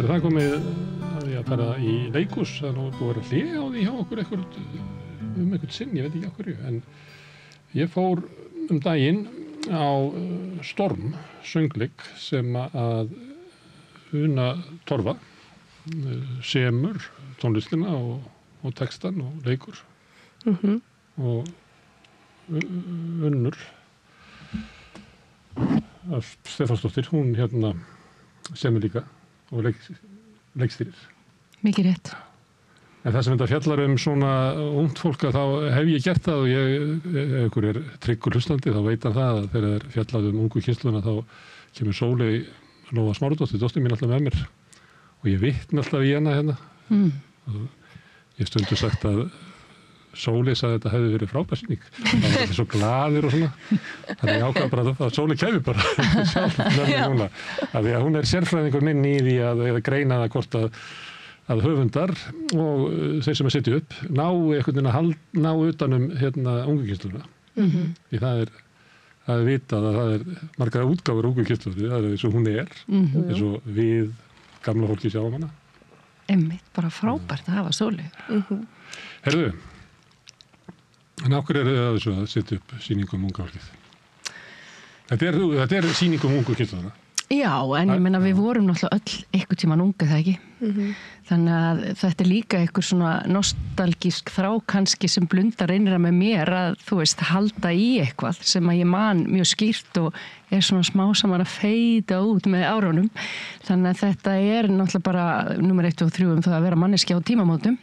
það komið að ég að fara í leikhús, það nú búið að vera hlé á því hjá okkur einhvern sinn, ég veit ekki á hverju, en ég fór daginn á Storm söngleik sem að Una Torfa semur tónlistina og textan og leikur og Unnur Stefansdóttir, hún semur líka og leikstýrir. Mikið rétt. En það sem þetta fjallar svona ungt fólk að þá hef ég gert það og ef ykkur tryggur hlustandi þá veit hann það að þegar það fjallað ungu kynsluna þá kemur Sóley Lóa Smáradóttir, dóttir mín alltaf með mér og ég vitna alltaf í hana og ég stundu sagt að Sóley sagði að þetta hefði verið frábær sýning. Það var þetta svo glaður og svona. Þannig ég ákvað bara að Sóley kæmi bara sjálf núna. Því að hún sérfræðingur minn í því að greina það hvort að höfundar og þeir sem setja upp ná einhvern veginn að ná utanum ungu kynsluna. Því það er vitað að það margar útgáfur ungu kynsluna. Það eins og hún eins og við gamla fólki sjáum hana. Einmitt, bara frábært að hafa Sóley. Herðu, en af hverju þið þessu að setja upp sýningum unga fólkið? Þetta sýningum ungu kynsluna. Já, en ég meina við vorum náttúrulega öll einhvern tímann unga, það ekki? Þannig að þetta líka einhver svona nostalgísk þrá kannski sem blundar innra með mér að, þú veist, halda í eitthvað sem að ég man mjög skýrt og svona smá saman að feita út með árunum. Þannig að þetta náttúrulega bara númer 1 og 3 það að vera manneskja á tímamótum.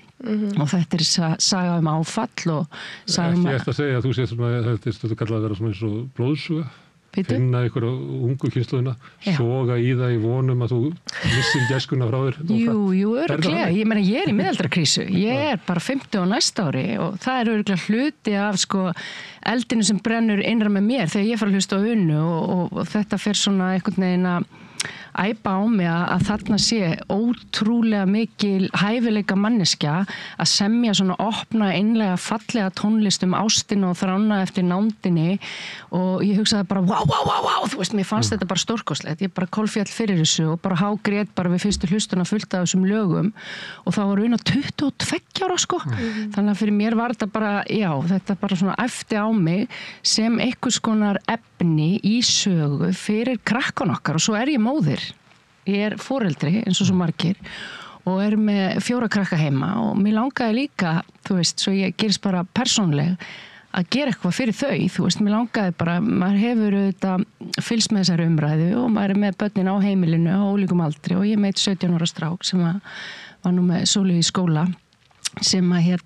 Og þetta saga áfall og saga Ekki eftir að segja að þú séð svona þetta stöðu kallað að vera svona eins og blóðsuga. Finna ykkur ungu kynsluna, soga í það í vonum að þú missir gæskuna frá þér. Jú, örugglega. Ég meina, ég í miðaldrakrísu. Ég bara 50 á næsta ári og það örugglega hluti af eldinu sem brennur innra með mér þegar ég fara að hlusta á Unnu og þetta fer svona einhvern veginn að æpa á mig að þarna sé ótrúlega mikil hæfileika manneskja að semja svona opna, einlega, fallega tónlist ástina og þrána eftir nándinni og ég hugsaði bara wow, þú veist, mér fannst þetta bara stórkostlegt, ég bara kolfjall fyrir þessu og bara hágrét bara við fyrstu hlustuna fullt af þessum lögum og þá var Una 22 ára sko, þannig að fyrir mér var þetta bara, þetta bara svona æpti á mig sem einhvers konar efni í sögu fyrir krakkan okkar og svo ég móðir. Ég foreldri eins og svo margir og með 4 krakka heima og mér langaði líka, þú veist, svo ég gerist bara persónleg að gera eitthvað fyrir þau, þú veist, mér langaði bara, maður hefur auðvitað fylgst með þessari umræðu og maður með börnin á heimilinu á ólíkum aldri og ég meit 17 ára strák sem var nú með Sóley í skóla sem að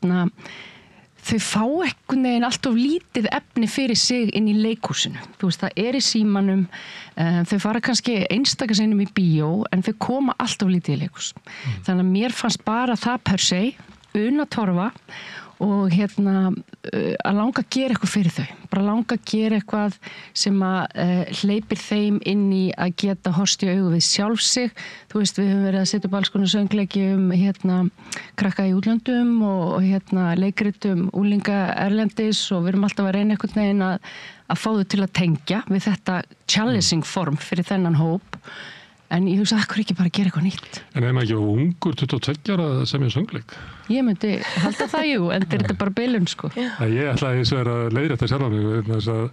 þau fá einhvern veginn alltof lítið efni fyrir sig inn í leikhúsinu. Þú veist, það í símanum, þau fara kannski einstaka sinnum í bíó, en þau koma alltof lítið í leikhús. Þannig að mér fannst bara það per se, Una Torfa og að langa að gera eitthvað fyrir þau. Bara langa að gera eitthvað sem að hleypir þeim inn í að geta horfst í augu við sjálf sig. Þú veist, við höfum verið að setja upp alls konar söngleiki krakka í útlöndum og leikritum úlinga erlendis og við erum alltaf að reyna einhvern veginn að fá þau til að tengja við þetta challenging form fyrir þennan hóp. En ég hugsa, akkur ekki bara að gera eitthvað nýtt. En maður ekki ungur 22 ára að semja söngleik? Ég myndi halda það, jú, en þetta bara bilun, sko. Ég ætlaði eins og að leiðrétta sjálfa mig, þess að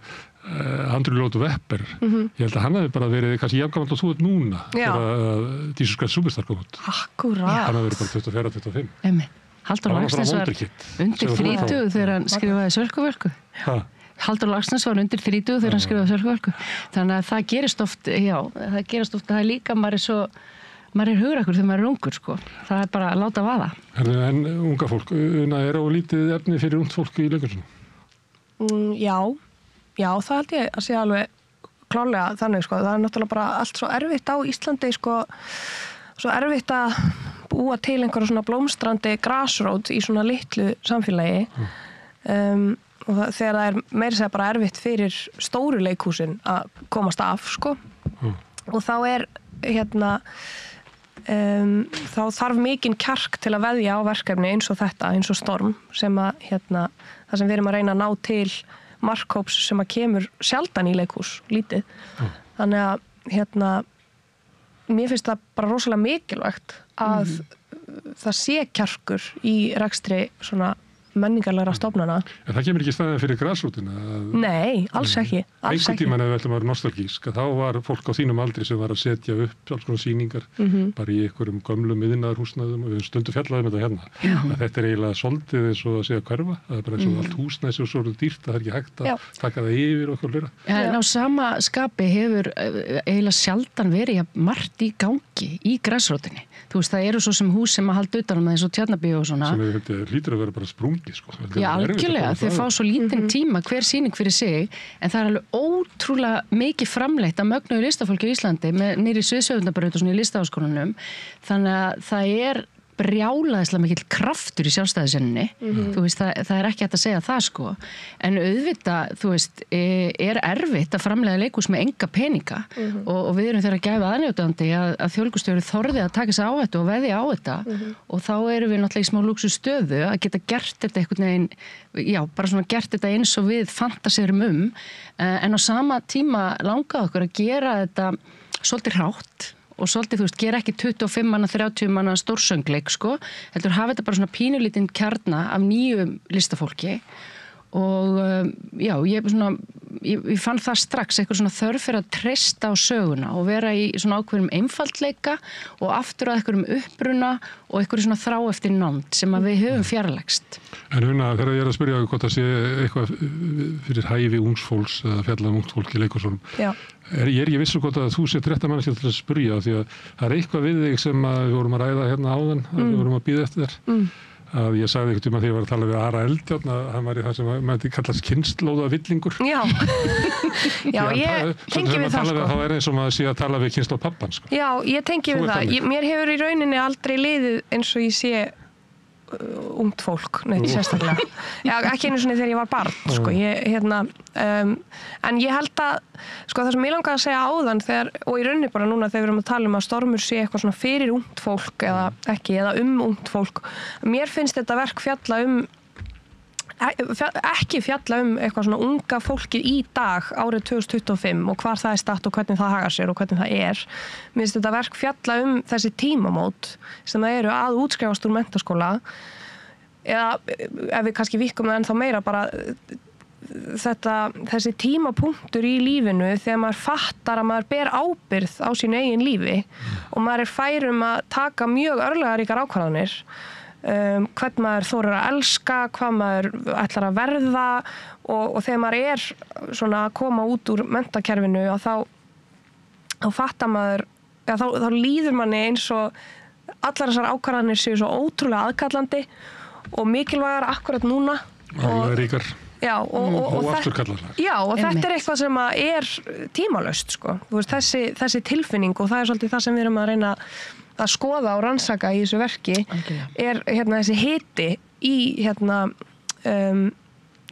Andrew Lloyd Webber, ég held að hann hefði bara verið kannski jafngamall og þú núna, þegar Jesus Christ Superstar kom út. Akkúrat. Hann hefði verið bara 24-25. Einmitt. Halldór Laxness var undir 30 þegar hann skrifaði Sölkuvölku. Halldór Laxness var undir 30 þegar hann skrifaði Sölkuvölku. Þannig að það gerist oft, að það líka, maður hugrakur þegar maður ungur, sko. Það bara að láta vaða. En unga fólk, Una, á lítið efni fyrir ungt fólk í leikhúsinu? Já, það held ég að sé alveg klárlega þannig, sko. Það náttúrulega bara allt svo erfitt á Íslandi, sko. Svo erfitt að búa til einhverja svona blómstrandi grassrót í svona litlu samfélagi. Og þegar það meira segja bara erfitt fyrir stóru leikhúsin að komast af, sko. Og þá þá þarf mikinn kjark til að veðja á verkefni eins og þetta, eins og Storm, sem að, það sem við erum að reyna að ná til markhóps sem að kemur sjaldan í leikhús, lítið. Þannig að, mér finnst það bara rosalega mikilvægt að það sé kjarkur í rekstri svona menningarlegra stofnana. En það kemur ekki staðið fyrir grasrótina? Nei, alls ekki. Einhvern tímann ef við ætlum að vera nostalgísk, þá var fólk á þínum aldri sem var að setja upp alls konar sýningar, bara í einhverjum gömlum iðnaðarhúsnæðum og við stundum fjallaðum þetta hérna. Þetta eiginlega soldið eins og að segja hverfa, það bara eins og allt húsnæði svo svolítið dýrt, það ekki hægt að taka það yfir og eitthvað hlera. En á sama skapi hefur eiginlega sjaldan verið margt í gangi í grasrótinni. Þú veist, það eru svo sem hús sem að halda utan það eins og Tjarnarbíó og svona. Sem hlýtur að vera bara sprungið, sko. Já, algjörlega, þau fá svo lítinn tíma hver sýning fyrir sig, en það alveg ótrúlega mikið framleitt af mögnuðu listafólki í Íslandi með nýri sviðsöfundabraut og svona í listaháskólanum, þannig að það brjálaðislega mikill kraftur í sjálfstæðisenninni, þú veist, það ekki hægt að segja það sko, en auðvitað, þú veist, erfitt að framleiða leikhús með enga peninga og við erum þeirra að gæfa aðnjótandi að þjóðleikhússtjóri þorði að taka sig á þetta og veðja á þetta og þá erum við náttúrulega í smá lúxustöðu að geta gert þetta einhvern veginn, já, bara svona gert þetta eins og við fantaserum en á sama tíma langaði okkur að gera þetta svolítið hrátt og svolítið, þú veist, gera ekki 25 manna, 30 manna stórsöngleik, sko, heldur hafa þetta bara svona pínulítinn kjarna af nýjum listafólki og já, ég fann það strax eitthvað svona þörf fyrir að treysta á söguna og vera í svona ákveðum einfaldleika og aftur að einhverjum uppruna og einhverjum svona þrá eftir nánd sem að við höfum fjarlægst. En þegar ég að spyrja hvort það sé eitthvað fyrir hæfi ungs fólks eða fjalla ungt fólk í leikhúsunum, ég ekki vissu hvort að þú sett rétta manneskja til að spyrja því að það eitthvað við þig sem við vorum að ræða hérna áðan, við vorum að bíða eftir þér. Að ég sagði einhvern tíma þegar ég var að tala við Ara Eldjárn að hann var í það sem mætti kallast kynslóðavillingur. Já, ég tengi við það sko. Þá eins og maður sé að tala við kynslóð pappan sko. Já, ég tengi við það. Mér hefur í rauninni aldrei liðið eins og ég sé ungt fólk, neitt sérstaklega. Já, ekki einu svona þegar ég var barn, sko. En ég held að, sko, það sem ég langaði að segja áðan og í rauninni bara núna þegar við erum að tala að Stormur sé eitthvað svona fyrir ungt fólk eða ekki, eða ungt fólk. Mér finnst þetta verk ekki fjalla eitthvað svona unga fólkið í dag árið 2025 og hvar það statt og hvernig það hagar sér og hvernig það Mér finnst þetta verk fjalla þessi tímamót sem það eru að útskrifast úr menntaskóla eða ef við kannski víkkum það ennþá meira bara þessi tímapunktur í lífinu þegar maður fattar að maður ber ábyrgð á sínu eigin lífi og maður fær að taka mjög örlagaríkar ákvarðanir hvern maður þorir að elska, hvað maður ætlar að verða og þegar maður svona að koma út úr menntakerfinu og þá fattar maður, þá líður manni eins og allar þessar ákvarðanir séu svo ótrúlega aðkallandi og mikilvægar akkurat núna. Ríkar. Já, og afturkallarlegar. Já, og þetta eitthvað sem tímalaust, sko. Þú veist, þessi tilfinning og það svolítið það sem við erum að reyna að skoða og rannsaka í þessu verki þessi hiti í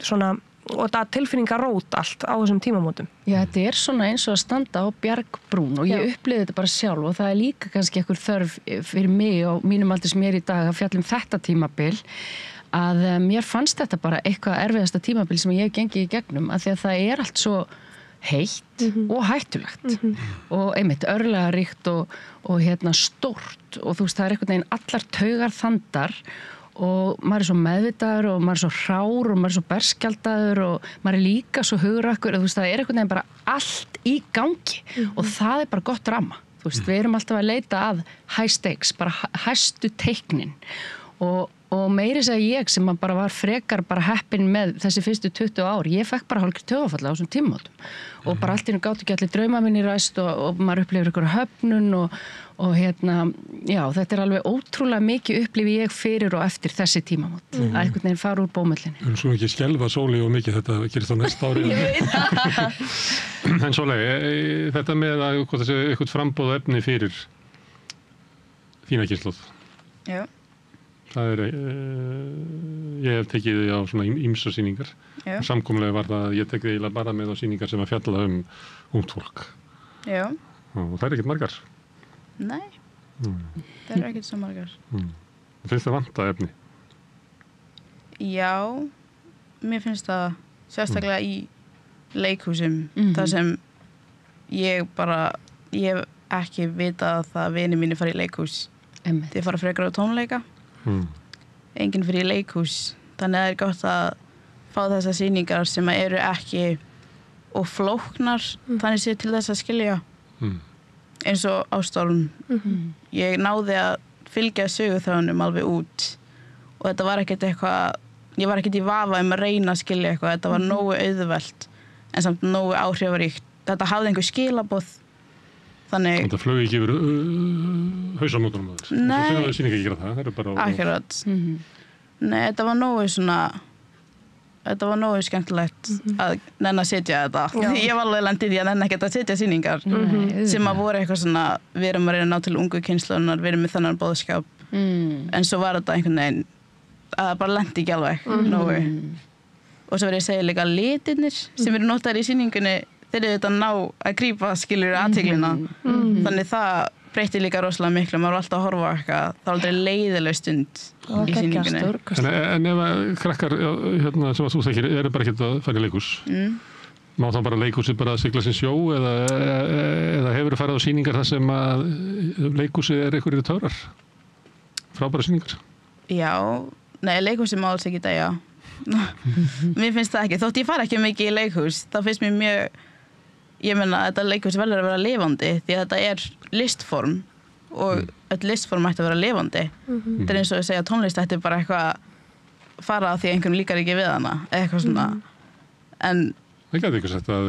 svona og það tilfinningarót allt á þessum tímamótum. Já, þetta svona eins og að standa á bjargbrún og ég upplifði þetta bara sjálf og það líka kannski einhver þörf fyrir mig og mínum aldrei sem ég í dag að fjalla þetta tímabil að mér fannst þetta bara eitthvað erfiðasta tímabil sem ég hef gengið í gegnum af því að það allt svo heitt og hættulegt og einmitt örlagaríkt og stórt og þú veist það einhvern veginn allar taugar þandar og maður svo meðvitaður og maður svo hrár og maður svo berskjaldaður og maður líka svo hugrakkur og þú veist það einhvern veginn bara allt í gangi og það bara gott ramma, þú veist við erum alltaf að leita að high stakes, bara hæstu teiknin og meiri segja ég sem bara var frekar bara heppin með þessi fyrstu 20 ár ég fekk bara hálfgerð taugaáfall á þessum tímamótum og bara allt í einu gátu ekki allir drauma minni ræst og maður upplifir ykkur höfnun og já, þetta alveg ótrúlega mikið upplifi ég fyrir og eftir þessi tímamót að einhvern veginn fara úr bómullinni. Við svo ekki skelfa Sóli og mikið þetta gerist á næsta ári. En Sóli, þetta með að eitthvað frambóð efni fyrir þína kynslóð. Já. Það ég hef tekið því á svona ýmsar sýningar. Samkomlega var það að ég tekið eiginlega bara með á sýningar sem að fjalla ungt fólk. Já. Og það ekkert margar. Nei, það ekkert svo margar. Finnst það vanta efni? Já, mér finnst það sérstaklega í leikhúsum, þar sem ég ekki vita það að vinir mínir fara í leikhús. Þið fara frekar á tónleika. Enginn fyrir í leikhús. Þannig að það gott að fá þessar sýningar sem eru ekki og flóknar þannig séð til þess að skilja. Eins og Ástorm. Ég náði að fylgja söguþráðunum alveg út og þetta var ekkert eitthvað, ég var ekkert í vafa að reyna að skilja eitthvað, þetta var nógu auðvelt en samt nógu áhrifaríkt. Þetta hafði einhver skilaboð. Þannig... Þetta flög ekki yfir hausamótunum að þess. Nei. Það er sýning ekki gera það er bara... Akkurat. Nei, þetta var nógu svona... Þetta var nógu skemmtilegt að nenn að setja þetta. Ég var alveg lendið í að nenn ekkert að setja sýningar sem að voru eitthvað svona, við erum að reyna að ná til ungu kynslóðunar, við erum með þannig boðskap. En svo var þetta einhvern veginn að það bara lendi ekki alveg nógu. Og svo verið að segja líka litirnir sem eru notaðir í sýningunni, þeir eru þetta ná að grípa skilur athyglinna. Þannig það breytti líka rosalega miklu, maður var alltaf að horfa eitthvað, það var aldrei leiðileg stund í sýningunni. En ef krakkar hérna, sem að þú þekkir, eru bara ekki að fara í leikhús, má þá bara leikhúsið bara að sigla sin sjó eða hefur farið á sýningar þar sem að leikhúsið er einhverjir töfrar? Frábæra sýningar? Já, nei, leikhúsið má alls ekki dæja. Mér finnst það ekki, þótt ég fara ekki mikið í leikhús, þá finnst mér mjög ég meina að þetta leikhús verður að vera lifandi því að þetta er listform og öll listform ætti að vera lifandi. Þetta er eins og að segja að tónlist ætti bara eitthvað fara á því að einhvern líkar ekki við hana eitthvað svona en það gæti eitthvað sagt að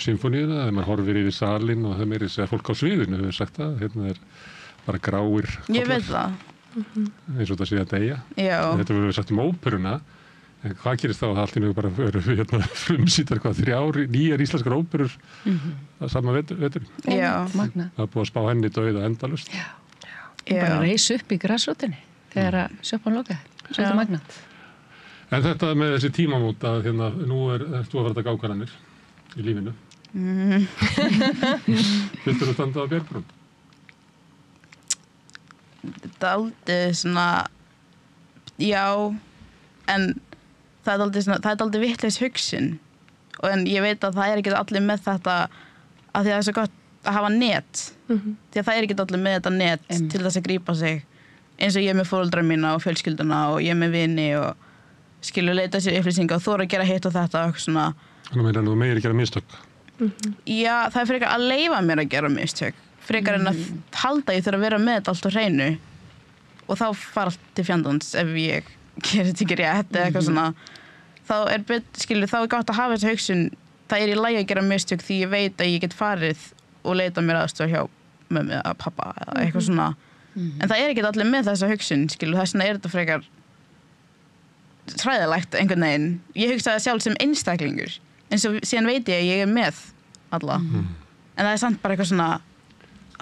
symfóníuna þegar maður horfir yfir salin og það meiri segja fólk á sviðinu hefur sagt að hérna er bara gráir ég veit það eins og það sé að deyja. Þetta verður sagt óperuna. En hvað gerist þá að allt í nú bara eru hérna frumsýtar nýjar íslenskar óperur að sama vetur? Já. Magna. Það búið að spá henni dauða endalaust. Já. Bara reis upp í grassrótinni þegar að sjoppan lokaði. Svolítið magnat. En þetta með þessi tímamót að hérna, nú þú að fara að gákananir í lífinu. Viltu þú standa á björgbrún? Þetta er aldrei svona já, en það er aldrei vitlaus hugsun en ég veit að það er ekki allir með þetta af því að það er svo gott að hafa net því að það er ekki allir með þetta net til þess að grípa sig eins og ég með foreldra mína og fjölskylduna og ég með vini og skilur leita sér upplýsingar og þóra að gera hitt og þetta og svona. Þannig að þú meir gera mistök? Já, það er frekar að leyfa mér að gera mistök frekar en að halda ég þurfa að vera með þetta allt á hreinu og þá fara allt til fjandans ef ég gerir þetta ekki rétt eða eitthvað svona þá er þá er gott að hafa þessu hugsun það er í lagi að gera mistök því ég veit að ég get farið og leita mér aðstoð hjá mömmu eða pappa eða eitthvað svona en það er ekki allir með þessa hugsun þess vegna er þetta frekar hræðilegt einhvern veginn ég hugsa það sjálf sem einstaklingur en svo síðan veit ég að ég er með alla en það er samt bara eitthvað svona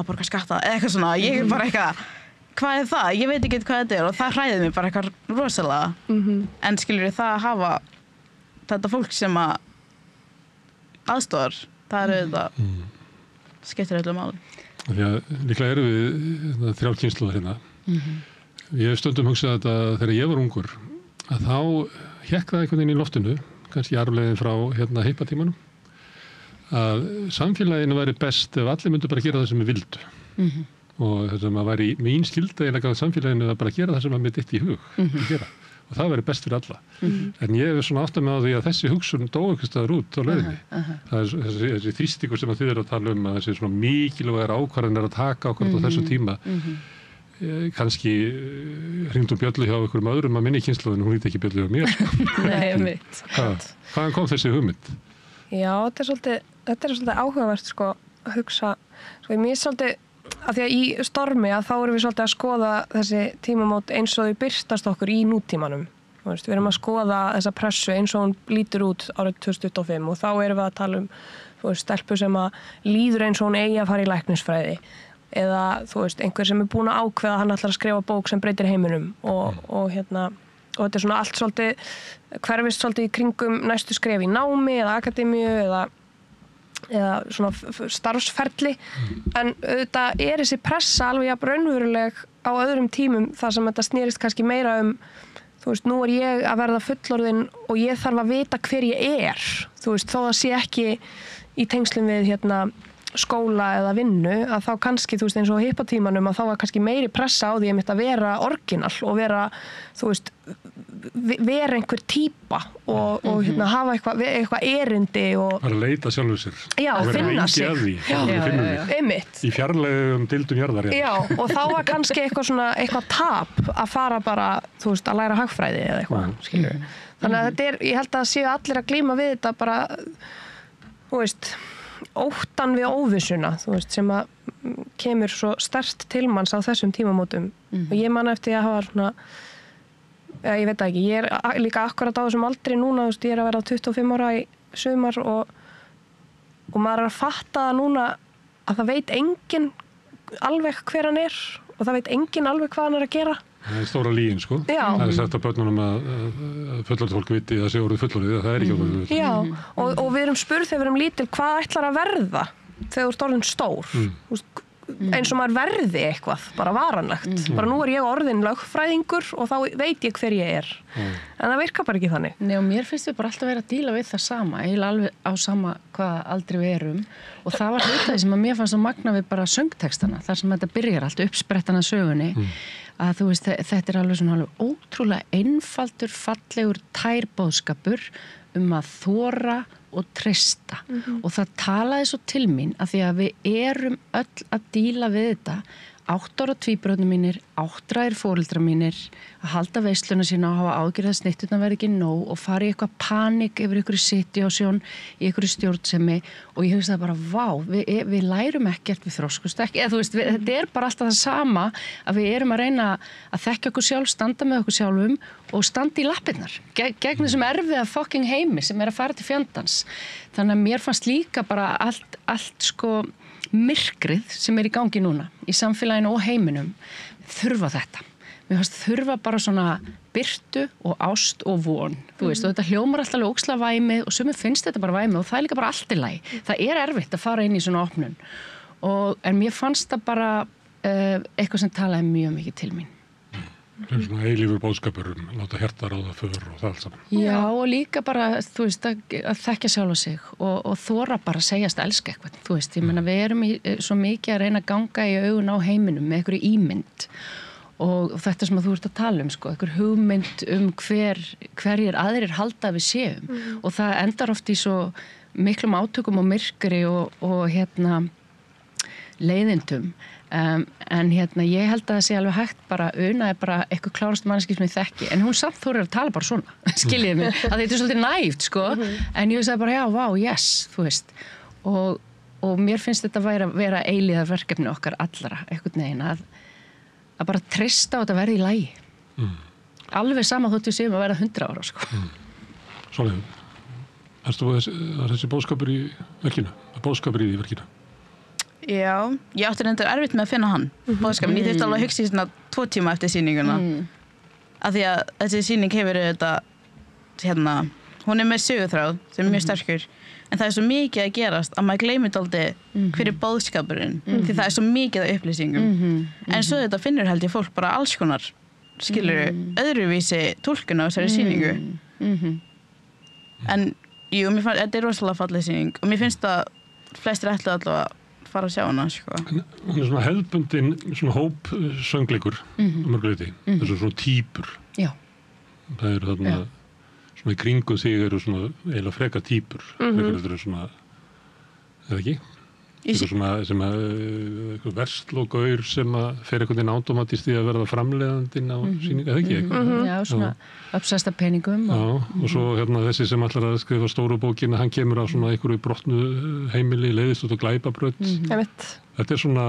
að borga skatta eða eitthvað svona ég er bara eitthvað hvað er það? Ég veit ekki hvað þetta er og það hræðir mig bara eitthvað rosalega en skilur ég það að hafa þetta fólk sem að aðstofar það er þetta skiptir öllu máli. Því að líklega eru við 3 kynslóðar hérna. Ég hef stundum hugsað þetta þegar ég var ungur að þá hékk það einhvern veginn í loftinu kannski arfleiðin frá hérna hippatímanum að samfélaginu væri best ef allir myndu bara gera það sem við vildu og þess að maður væri mín skylda í samfélaginu að bara gera það sem maður mitt eitt í hug að gera og það væri best fyrir alla en ég hef svona áttað með á því að þessi hugsun dó einhvers staðar út á leiðinni það er þessi þrýstingur sem þið eru að tala um að þessi svona mikilvægar ákvarðanir að taka okkur á þessu tíma kannski hringd bjöllu hjá einhverjum öðrum að minni kynslóðinu, hún hringdi ekki bjöllu hjá mér Nei, hvaðan kom þessi hugmynd? Já, þetta er svolítið áhugavert sko að hugsa sko mér svolítið af því að í stormi að þá erum við svolítið að skoða þessi tímamót eins og þau birtast okkur í nútímanum. Við erum að skoða þessa pressu eins og hún lítur út árið 2025 og þá erum við að tala um stelpu sem að líður eins og hún eigi að fara í læknisfræði eða einhver sem er búin að ákveða að hann ætlar að skrifa bók sem breytir heiminum og þetta er svona allt svolítið hverfist svolítið í kringum næstu skref í námi eða akademíu eða svona starfsferli en auðvitað er þessi pressa alveg jafn raunveruleg á öðrum tímum þar sem þetta snýrist kannski meira nú er ég að verða fullorðin og ég þarf að vita hver ég er þó það sé ekki í tengslum við skóla eða vinnu að þá kannski, þú veist, eins og á hippatímanum að þá var kannski meiri pressa á því einmitt að vera orginal og vera, þú veist, vera einhver típa og hafa eitthvað erindi og... Bara leita sjálfur sér. Já, finna sig. Einmitt. Í fjarlægum dildum jarðar. Já, og þá var kannski eitthvað tap að fara bara, þú veist, að læra hagfræði eða eitthvað, skilur. Þannig að þetta ég held að séu allir að glíma við þetta bara, þú veist, óttan við óvissuna, þú veist, sem að kemur svo sterkt til manns á þessum tímamótum og ég man eftir að hafa svona, ég veit ekki, ég líka akkurat á þessum aldri núna, þú veist, ég að vera 25 ára í sumar og maður að fatta það núna að það veit enginn alveg hver hann og það veit enginn alveg hvað hann að gera. Það stóra lygin, sko. Já. Það sagt að börnunum að fullorðið fólk viti að sé orðið fullorðið, það ekki orðið. Já, og við erum spurð þegar við erum lítil hvað ætlar að verða þegar þú ert orðin stór. Eins og maður verði eitthvað, bara varanlegt. Bara nú ég orðin lögfræðingur og þá veit ég hver ég En það virkar bara ekki þannig. Nei, og mér finnst við bara alltaf vera að díla við það sama, eiginlega alveg á sama hvað aldrei við erum. Og það var hlutaði sem að mér fannst að magna við bara söngtekstana, þar sem þetta byrjar allt uppsprettana sögunni. Að þú veist, þetta alveg svona alveg ótrúlega einfaldur, fallegur tærbóðskapur að þora og treysta og það talaði svo til mín að því að við erum öll að díla við þetta 8 ára tvíburarnir mínir, 8 foreldrar mínir að halda veisluna sína og hafa ágjörð að snitturnar verði ekki nóg og fara í eitthvað panik yfir einhverju sitjásjón í einhverju stjórnsemi og ég hugsaði bara, vá, við lærum ekkert, við þroskust ekki, eða þú veist, þetta bara alltaf það sama að við erum að reyna að þekkja okkur sjálf, standa með okkur sjálfum og standa í lappirnar, gegn þessum erfiða fucking heimi sem að fara til fjandans. Þannig að mér fannst líka bara allt sko myrkrið sem í gangi núna í samfélaginu og heiminum þurfa þetta. Mér fannst þurfa bara svona birtu og ást og von. Þú veist, og þetta hljómar alltaf óksla væmið og sumir finnst þetta bara væmið og það líka bara allt í lagi. Það erfitt að fara inn í svona opnun. En mér fannst það bara eitthvað sem talaði mjög mikið til mín. Svona eilífur bóðskapur láta hjarta ráða för og það allt saman. Já, og líka bara, þú veist, að þekkja sjálfa sig og þora bara að segjast að elska eitthvað. Þú veist, ég meina, við erum svo mikið að reyna að ganga í augun á heiminum með einhverju ímynd og þetta sem að þú ert að tala sko, einhver hugmynd hverjir aðrir halda við séum og það endar oft í svo miklum átökum og myrkri og leiðindum. En ég held að það sé alveg hægt bara Una bara eitthvað klárast mannski sem ég þekki en hún samt þorir að tala bara svona skiljiði mig, að þetta svolítið næft sko en ég sagði bara já, vá, yes, þú veist og mér finnst þetta vera eilíðar verkefni okkar allra, einhvern veginn að bara treysta á þetta verði í lagi alveg sama þótt við séum að vera 100 ára sko Svolítið, erstu þessi bóðskapur í verkinu? Bóðskapur í því verkinu? Já, ég átti reyndar erfitt með að finna hann bóðskapin, ég þurfti alveg að hugsa í svona 2 tíma eftir sýninguna af því að þessi sýning hefur þetta hún með söguþráð sem mjög sterkur en það svo mikið að gerast að maður gleymir dálítið hver bóðskapurinn því það svo mikið af upplýsingum en svo þetta finnur held ég fólk bara alls konar skilur öðruvísi túlkun á þessari sýningu en jú, þetta rosalega falleg sýning og mér finnst að flestir ætla allavega fara að sjá hana, sko. Hún svona hefðbundin, svona hópsöngleikur mörguleiti, þessu svona típur. Já. Það eru þarna, svona í kringu þig eru svona eiginlega freka típur, frekar svona, eða ekki? Eitthvað svona sem eitthvað verslógaur sem fer einhvern veginn automatist í að verða framleiðandinn á sýningu, eða ekki? Já, svona uppsesta peningum. Já, og svo þessi sem ætlar að skrifa stóru bókina, hann kemur á svona einhverju brotnu heimili, leiðist út á glæpabraut. Þetta svona,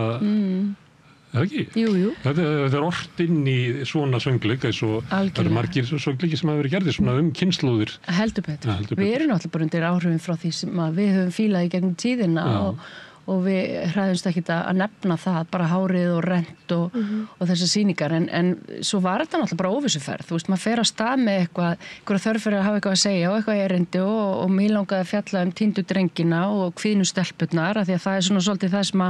eða ekki? Jú. Þetta orrt inn í svona söngleik, eins og það eru margir söngleiki sem hafa verið gerðir svona kynslóðir. Heldur betur. Við erum náttúrulega bara undir áhrifin frá því sem við höfum fílað í gegnum tíðina og við hræðumst ekki að nefna það, bara hárið og rent og þessar sýningar, en svo var þetta náttúrulega bara óvissuferð, þú veist, maður fer á stað með einhverja þörf fyrir að hafa eitthvað að segja og eitthvað erindi og mér langaði að fjalla týndu drengina og kvíðnu stelpurnar, af því að það svona svolítið það sem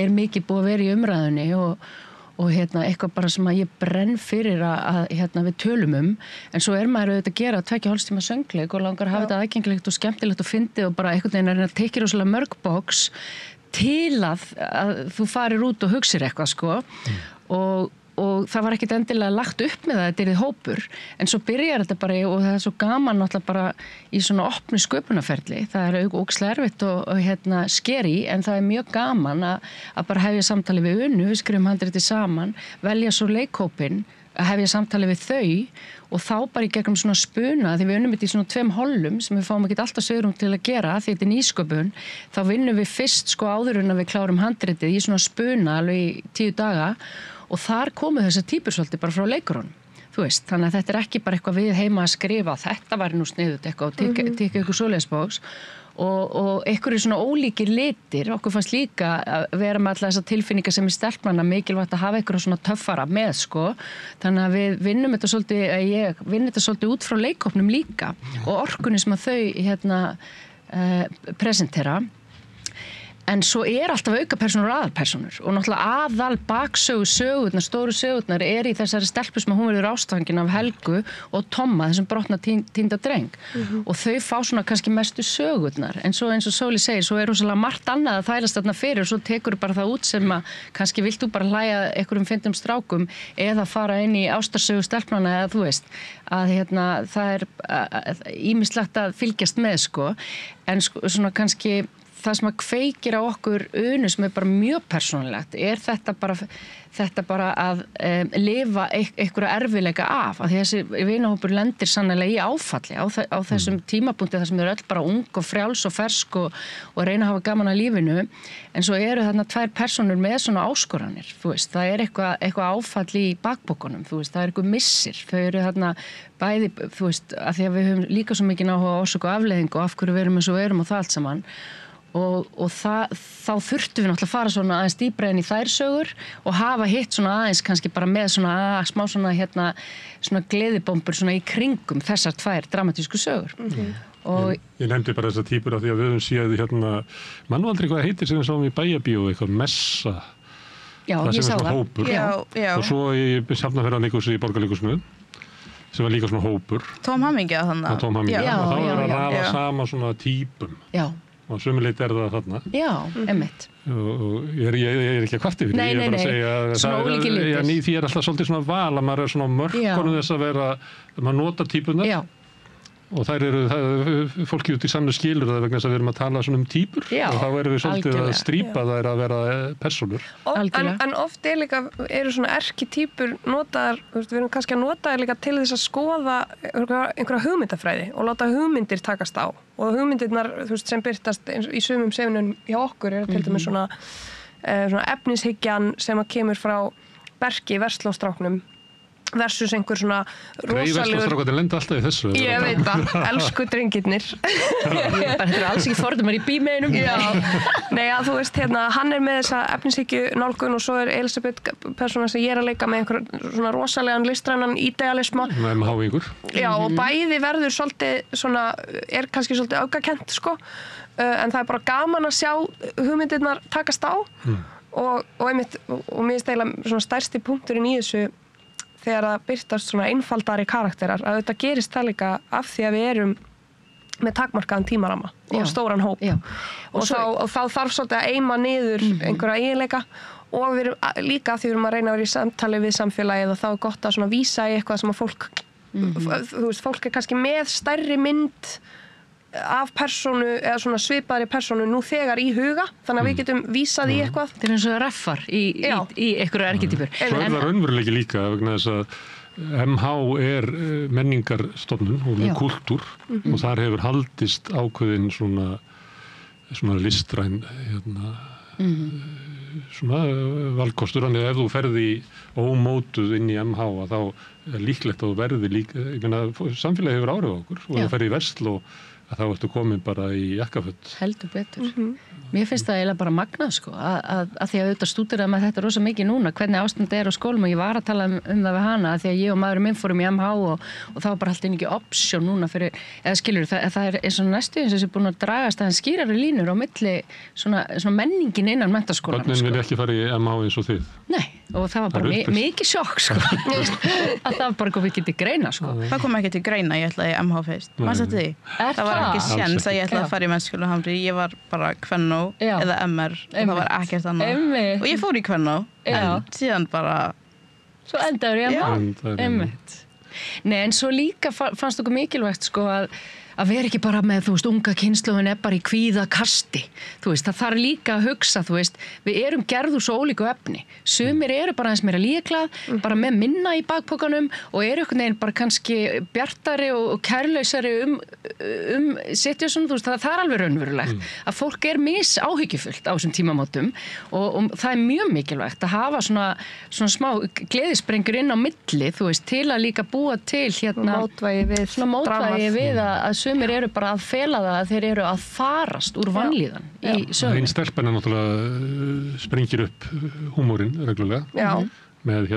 er mikið búið að vera í umræðunni og eitthvað bara sem að ég brenn fyrir að við tölum en svo maður auðvitað að gera 2,5 tíma söngleik og langar að hafa þetta aðgengilegt og skemmtilegt og fyndið og bara einhvern veginn að tekja rosalega mörg box til að þú farir út og hugsir eitthvað sko og það var ekkert endilega lagt upp með það, þetta er hópur, en svo byrjar þetta bara og það er svo gaman náttúrulega bara í svona opnu sköpunarferli, það er ógeðslega erfitt og skeri, en það er mjög gaman að bara hefja samtali við Unu, við skrifum handritið saman, velja svo leikhópinn, að hefja samtali við þau og þá bara í gegnum svona spuna, því við unnum þetta í svona 2 hollum sem við fáum ekki alltaf svigrúm til að gera, því þetta er nýsköpun, þá vinnum við fyrst sko áður en að við klárum handritið í svona spuna alveg í 10 daga og þar komu þessar týpur svolítið bara frá leikurunum, þú veist, þannig að þetta er ekki bara eitthvað við heima að skrifa, þetta væri nú sniðut eitthvað og tekja ykkur svoleiðisbóks og einhverju svona ólíkir litir, okkur fannst líka að vera með alltaf þessar tilfinningar sem er stelpnanna mikilvægt að hafa einhverju svona töffara með sko, þannig að við vinnum þetta svolítið, ég vinn þetta svolítið út frá leikhópnum líka og orkunni sem að þau presentera. En svo alltaf aukapersónur og aðalpersónur og náttúrulega sögurnar, stóru sögurnar í þessari stelpu sem hún verður ástfangin af Helgu og Tomma, þessum brotna týnda dreng og þau fá svona kannski mestu sögurnar, en svo eins og Sóli segir, svo rosalega margt annað að þælast þarna fyrir og svo tekur bara það út sem að kannski vilt þú bara hlæja einhverjum fyndum strákum eða fara inn í ástarsögu stelpnanna eða þú veist, að það ýmislegt að fylgjast með sko, en svona kannski það sem að kveikir á okkur Unu sem er bara mjög persónulegt þetta bara að lifa einhverja erfiðleika af því þessi vinahópur lendir sannlega í áfalli á þessum tímapunkti þar sem eru öll bara ung og frjáls og fersk og reyna að hafa gaman að lífinu en svo eru þarna 2 persónur með svona áskoranir, þú veist, það er eitthvað áfall í bakbókunum, þú veist, það er eitthvað missir, þau eru þarna bæði, þú veist, að því að við höfum líka svo mikið áhuga á orsök og afleiðingu og af hverju við erum eins og við erum og það allt saman og þá þurftum við náttúrulega að fara svona aðeins dýpra inn í þær sögur og hafa hitt svona aðeins kannski bara með svona smá svona svona gleðibombur svona í kringum þessar 2 dramatísku sögur. Og ég nefndi bara þessar týpur af því að við höfum séð mann aldrei hvað heitir sem við sáum í Bæjarbíó, eitthvað messa. Já, ég sá það. Hópur. Já. Og svo í Sjafnarfjörðarleikhúsi í Borgarleikhúsinu sem var líka svona hópur. Tóm hamingja þannig. Tóm hamingja. Og þá er að raða saman svona týpum. Já. Og sömuleit það þarna. Já, einmitt. Og ég er ekki að kvarta yfir því, ég er bara að segja að því er alltaf svolítið svona val að maður er svona mörkunum þess að vera, maður notar týpunar. Já. Og þær fólki út í samlu skilur það vegna þess að við erum að tala svona týpur og þá erum við svolítið að strípa þær að vera persónur. En oft eru svona erkitýpur notaðar, við erum kannski að nota þær líka til þess að skoða einhverja hugmyndafræði og láta hugmyndir takast á og hugmyndirnar sem birtast í sumum sefnum hjá okkur eru til dæmis svona efnishyggjan sem að kemur frá Berki Verslóstráknum versus einhver svona rosalegur... Verslóstrákarnir lenda alltaf í þessu. Ég veit það, elsku drengirnir. Þetta eru alls ekki fordómar í bímeinum. Já, nei að þú veist hann er með þessa efnishyggju nálgun og svo er Elisabeth persóna sem ég er að leika með einhver svona rosalegan listrænan idealisma. Með hávingur. Já, og bæði verður svolítið svona, er kannski svolítið öfgakent sko, en það er bara gaman að sjá hugmyndirnar takast á og einmitt, og mér finnst eiginlega svona stærsti punkturinn í þessu þegar það birtast svona einfaldari karakterar að þetta gerist það líka af því að við erum með takmarkaðan tímaramma og stóran hóp og þá þarf svolítið að eima niður einhverja eiginleika og við erum líka því við erum að reyna að vera í samtali við samfélagið og þá er gott að svona vísa í eitthvað sem að fólk þú veist, fólk er kannski með stærri mynd af persónu eða svona svipaðri persónu nú þegar í huga þannig að við getum vísað í eitthvað. Þetta er eins og reffar í einhverju erketýpur. Svo er það raunveruleiki líka vegna þess að MH er menningarstofnun og kultúr og þar hefur haldist ákveðin svona listræn svona valkostur þannig að ef þú ferði ómótuð inn í MH þá er líklegt að þú verði líka, ég meina samfélagi hefur áhrif á okkur og þú ferði í versl og þá ertu komin bara í jakkaföt. Heldur betur. Mér finnst það eiginlega bara magnað sko, að því að auðvitað stúdera með þetta rosa mikið núna, hvernig ástand er á skólum og ég var að tala um það við hana að því að ég og maðurinn minn fórum í MH og það var bara alltaf ekki option núna fyrir, eða skilur, það er eins og næstu eins og þessi búin að dragast að skýrari línur á milli svona menningin innan menntaskólan. Börnin vil ekki fara í MH eins og þið? Nei, og það var bara mikið sjokk sko, að það var bara komið ekki til greina sko. Það kom ekki til greina, ég ætlaði í MH fyrst. Manstu þetta því? Það var ekki séns að ég ætlaði að fara í Menntaskóla Hamri. Ég var bara kvennó eða MR og það var ekkert annað. Og ég fór í kvennó, en síðan bara... Svo endaður ég Einmitt. Nei, en svo líka fannst okkur mikilvægt sko að vera ekki bara með, þú veist, unga kynslóðin bara í kvíðakasti, þú veist, það þarf líka að hugsa, þú veist, við erum gerð úr svo ólíku efni, sumir eru bara eins meira líklað, bara með minna í bakpokanum og eru einhvern veginn bara kannski bjartari og kærlausari situation, þú veist, það er alveg raunverulegt, að fólk misáhyggjufullt á þessum tímamótum og það er mjög mikilvægt að hafa svona smá gleðisprengur inn á milli, þú veist, til að líka búa til hérna mótvægi við að sumir eru bara að fela það að þeir eru að farast úr vanlíðan í sögum. Einn stelpan náttúrulega sprengir upp húmórinn reglulega með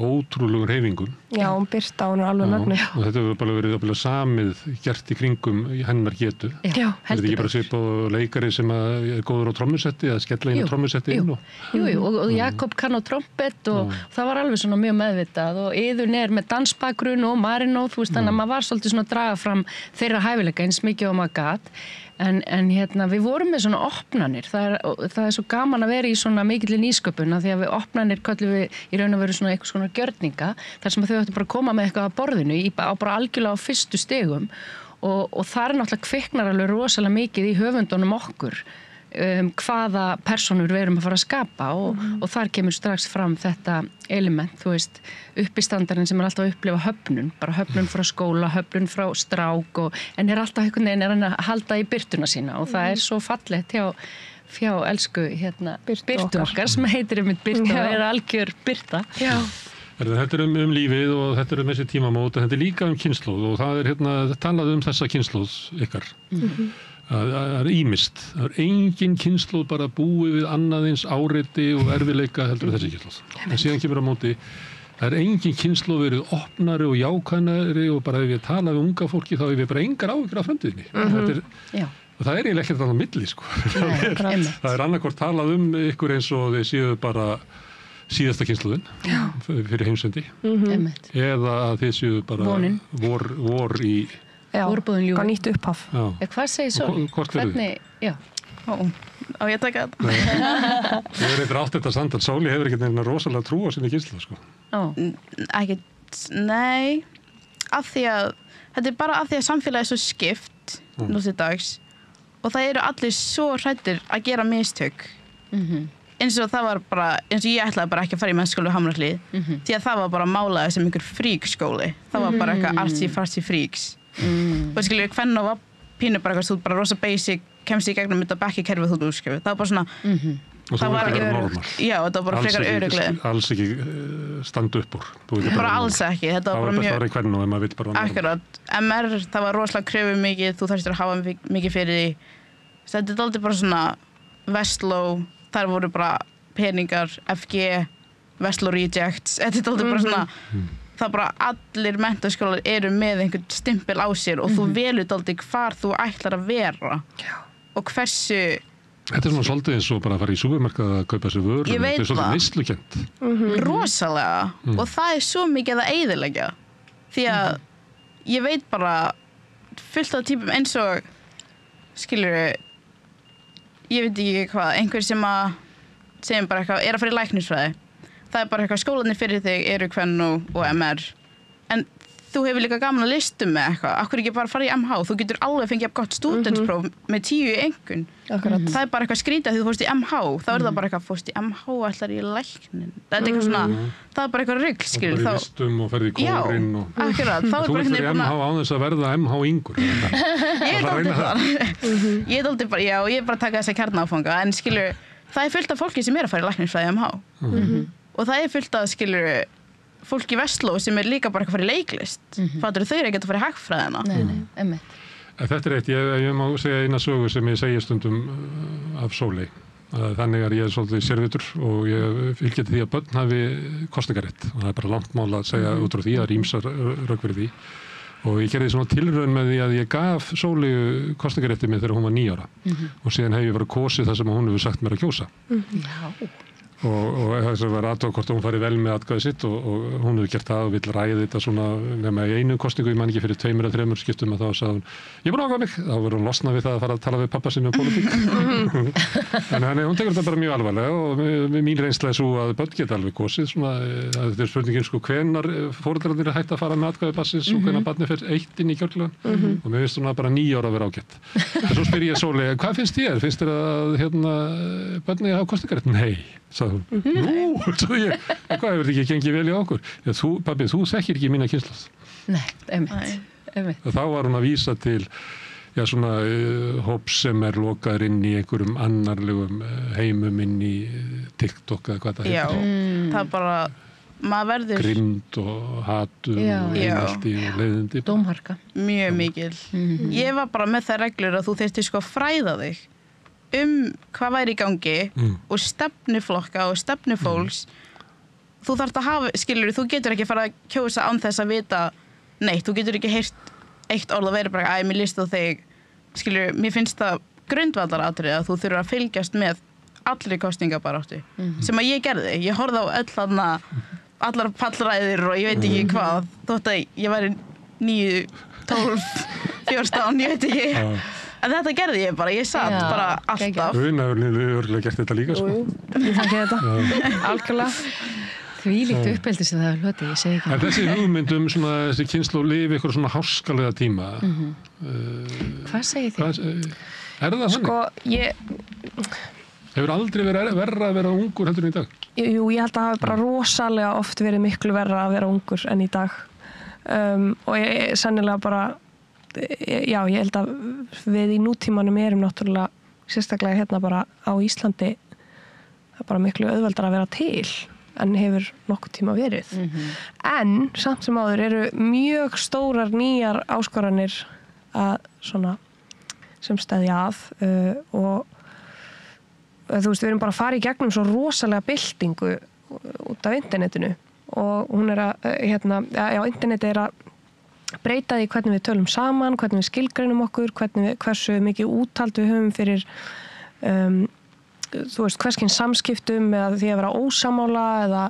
ótrúlegum hreyfingum. Já, Birta, hún alveg mögnuð. Og þetta hefur bara verið samið gert í kringum hennar getu. Já, heldur. Þetta ekki bara svipað leikari sem er góður á trommusetti eða skella inn á trommusetti inn. Jú, og Jakob kann á trompet og það var alveg svona mjög meðvitað og Iðunn með dansbakgrunn og Marinó, þú veist, þannig að maður var svolítið svona að draga fram þeirra hæfileika eins mikið og maður gat. En við vorum með svona opnanir, það er svo gaman að vera í svona mikilli nýsköpun því að við opnanir köllum við í raun og veru svona eitthvað svona gjörninga þar sem þau ættu bara að koma með eitthvað að borðinu á bara algjörlega á fyrstu stigum og þar náttúrulega kviknar alveg rosalega mikið í höfundunum okkur hvaða persónur við erum að fara að skapa og þar kemur strax fram þetta element, þú veist, uppistandarinn sem alltaf að upplifa höfnun, bara höfnun frá skóla, höfnun frá strák en alltaf einhvern veginn að halda í birtuna sína og það er svo fallegt hjá elsku Birtu okkar sem heitir Birta og algjör Birta. Já. Þetta lífið og þetta þessi tímamót og þetta líka kynslóð og það er talað þessa kynslóð ykkar. Það er ýmist. Það er engin kynslóð bara búið við annað eins áreiti og erfiðleika heldur þessi kynslóð. En síðan kemur á móti, það er engin kynslóð verið opnari og jákvæðari og bara ef ég tala við unga fólki þá hef ég bara engar áhyggjur af framtíðinni. Og það er eiginlega ekkert annað á milli, sko. Það er annarkvort talað ykkur eins og þið séu bara síðasta kynslóðin fyrir heimsendi. Eða að þið séu bara vor í bara nýtt upphaf. Hvað segir svo? Hvort eru þið? Á ég að taka þetta? Ég eitthvað átt þetta samtal. Sóli hefur ekkert nefnilega rosalega trú á sinni kynslu, sko. Nei. Þetta er bara af því að samfélagi er svo skipt nú til dags og það eru allir svo hræddir að gera mistök. Eins og það var bara, eins og ég ætlaði bara ekki að fara í Menntaskóla Hamrahlíð því að það var bara málaði sem einhver fríkskóli. Það var bara eitthvað artsy-fartsy fríks. Og skilur, hvernig var pínu bara eitthvað, þú bara rosa basic, kemst í gegnum þetta bekkikerfið þú útskjöfið. Það var bara svona, það var ekki normal. Já, þetta var bara frekar örugglega. Alls ekki standa upp úr. Bara alls ekki, þetta var bara mjög... Það var best að vera í hvernig og ef maður vill bara... Akkurat, MR, það var rosalega kröfu mikið, þú þarftir að hafa mikið fyrir því. Þetta er aldrei bara svona Vestló, þar voru bara peningar, FG, Vestló Rejects, þetta er aldrei bara svona... Það bara allir menntaskólar eru með einhvern stimpil á sér og þú velur aldrei hvar þú ætlar að vera og hversu... Þetta er svona svolítið eins og bara að fara í supermarkað að kaupa sér vörur. Ég veit það. Þetta er svolítið neyslukent. Rosalega. Og það er svo mikið að eyðileggja. Því að ég veit bara fullt af típum eins og, skilurðu, ég veit ekki hvað, einhver sem að segjum bara eitthvað, að fara í læknisfræði. Það er bara eitthvað, skólarnir fyrir þig eru kvennó og MR. En þú hefur líka gaman að listum með eitthvað. Akkur ekki bara fara í MH. Þú getur alveg fengið gott stúdentspróf með 10 í einkunn. Það er bara eitthvað skrítið því þú fórst í MH. Þá er það bara eitthvað, fórst í MH ætlar í læknin. Það er eitthvað svona, það er bara eitthvað rugl, skilur. Það er í listum og ferði í kórinn. Já, akkurat. Þú ert fyrir MH á þess að verða MH yngur. Ég er aldrei bara, já, ég er bara að taka þessa kjarnaáfanga. En skilur, það er fullt af fólki sem er að fara í læknisfræði MH. Og það er fullt af, skilur, fólk í Vestló sem er líka bara að fara í leiklist. Fattur þau ekki að fara í hagfræðina? Nei, einmitt. Þetta er eitt, ég má segja eina sögu sem ég segi stundum af Sóley. Þannig að ég er svolítið sérvitur og ég fylgja til því að börn hafi kosningarétt. Og það er bara langt mál að segja út frá því, það er ýmsar rök fyrir því. Og ég gerði svona tilraun með því að ég gaf Sóleyju kosningaréttið mig þegar hún var 9 ára. Og síðan hef ég bara kosið það sem hún hefur sagt mér að kjósa. Já. og þess að vera aðtók hvort hún fari vel með atkvæði sitt og hún hefur gert það og vill ræða þetta svona nema í einu kosningu, ég man ekki fyrir 2 eða 3 skiptum að þá sagði hún, ég er búin að ákveða mig, þá verður hún losnað við það að fara að tala við pappa sinni um pólitík. En hún tekur þetta bara mjög alvarlega og mín reynsla svo að börn geta alveg kosið svona, þetta spurningin sko hvenar foreldrarnir hægt að fara með atkvæði barnsins og hvenar barnið fer eitt inn í kjörklefann og mér finnst svona bara 9 ára að vera ágætt. En svo spyr ég Sóley, hvað finnst þér? Finnst þér að börnið hafa kosningarétt? Nei, sagði hún. Nú, sagði ég, hvað hefur þetta ekki gengið vel í okkur? Já, pabbi, þú þekkir ekki mína kynslóð. Nei, einmitt. Þá var hún að vísa til svona hóps sem lokaður inn í einhverjum annarlegum heimum inn í TikTok eða hvað það heitir. Já, það bara, maður verður grimmd og hatur og einelti og leiðindi. Dómharka. Mjög mikil. Ég var bara með það reglur að þú þyrftir sko að fræða þig hvað væri í gangi og stefnuflokka og stefnufólks. Þú þarft að hafa, skilur, þú getur ekki fara að kjósa án þess að vita neitt, þú getur ekki heyrt eitt orð að vera bara, mér líst á þig, skilur, mér finnst það grundvallaratriði að þú þurfur að fylgjast með allri kosningabaráttu, sem að ég gerði. Ég horfði á allar pallræðir og ég veit ekki hvað, þótt að ég væri 9, 12, 14, ég veit ekki. En þetta gerði ég bara, ég satt bara alltaf. Una hefur örgulega gert þetta líka, sko. Ég þakki þetta, algjörlega. Því líkt uppeldi sem það hefur hlotið, ég segi ekki. En þessi hugmyndum, þessi kynslóð lifi ykkur svona háskalega tíma. Hvað segir þið? Er það þannig? Sko, Hefur aldrei verið verra að vera ungur heldur en í dag? Jú, ég held að það hafi bara rosalega oft verið miklu verra að vera ungur en í dag. Og ég sennilega bara, já, ég held að við í nútímanum erum náttúrulega, sérstaklega hérna bara á Íslandi, það er bara miklu auðveldar að vera til en hefur nokkuð tíma verið. En samt sem áður eru mjög stórar nýjar áskoranir að svona sem steðja að og þú veist, við erum bara að fara í gegnum svo rosalega byltingu út af internetinu og hún er að, interneti er að breyta því hvernig við tölum saman, hvernig við skilgreinum okkur, hversu mikið úthald við höfum fyrir þú veist, hverskinn samskiptum eða því að vera ósamála eða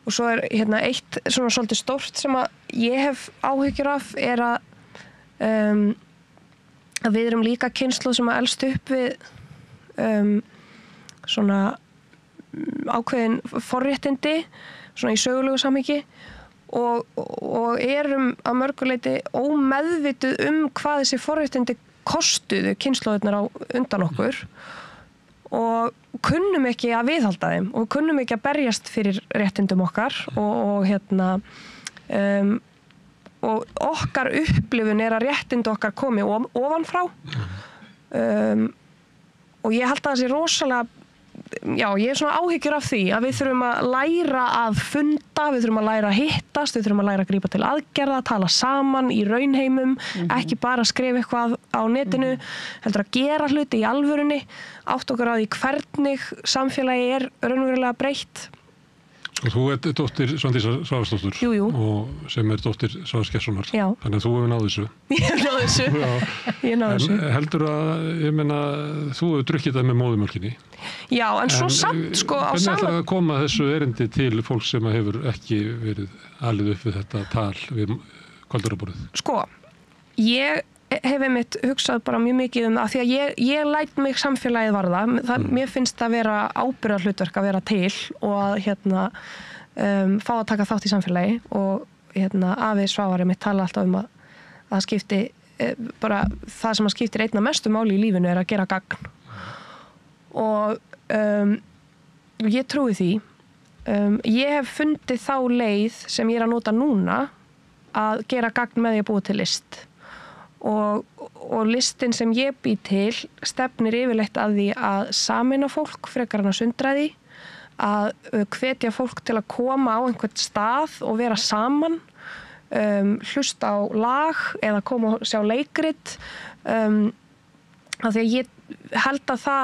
og svo er eitt svona svolítið stórt sem að ég hef áhyggjur af er að við erum líka kynslóð sem að elst upp við svona ákveðin forréttindi svona í sögulegu samhengi og erum að mörguleiti ómeðvituð hvað þessi forréttindi kostuðu kynslóðirnar á undan okkur og kunnum ekki að viðhalda þeim og kunnum ekki að berjast fyrir réttindum okkar og okkar upplifun er að réttindi okkar komi ofanfrá og ég held að það sé rosalega ég er svona áhyggjur af því að við þurfum að læra að funda, við þurfum að læra að hittast, við þurfum að læra að grípa til aðgerða, tala saman í raunheimum, ekki bara skrifa eitthvað á netinu, heldur að gera hluti í alvörunni, átt okkur á því hvernig samfélagi er raunverulega breytt. Og þú ert dóttir Svandísar Svavarsdóttur og sem er dóttir Svavars Gestssonar. Þannig að þú hefur náð þessu. Ég náð þessu. En heldur að, ég meina, þú hefur drukkið það með móðumjólkinni. Já, en svo samt sko á hvernig ætlar að koma þessu erindi til fólk sem hefur ekki verið alið upp við þetta tal við kvölduraborðið? Sko, ég hef einmitt hugsað bara mjög mikið um það því að ég læt mig samfélagið varða. Mér finnst það vera ábyrgðarhlutverk að vera til og að fá að taka þátt í samfélagi og afi Svavari mitt tala alltaf um að það skipti bara það sem að skiptir einna mestu máli í lífinu er að gera gagn og ég trúi því ég hef fundið þá leið sem ég er að nota núna að gera gagn með því að búa til list og listin sem ég bý til stefnir yfirleitt að því að sameina fólk frekar en að sundra því að hvetja fólk til að koma á einhvern stað og vera saman hlusta á lag eða koma og sjá leikrit af því að ég held að það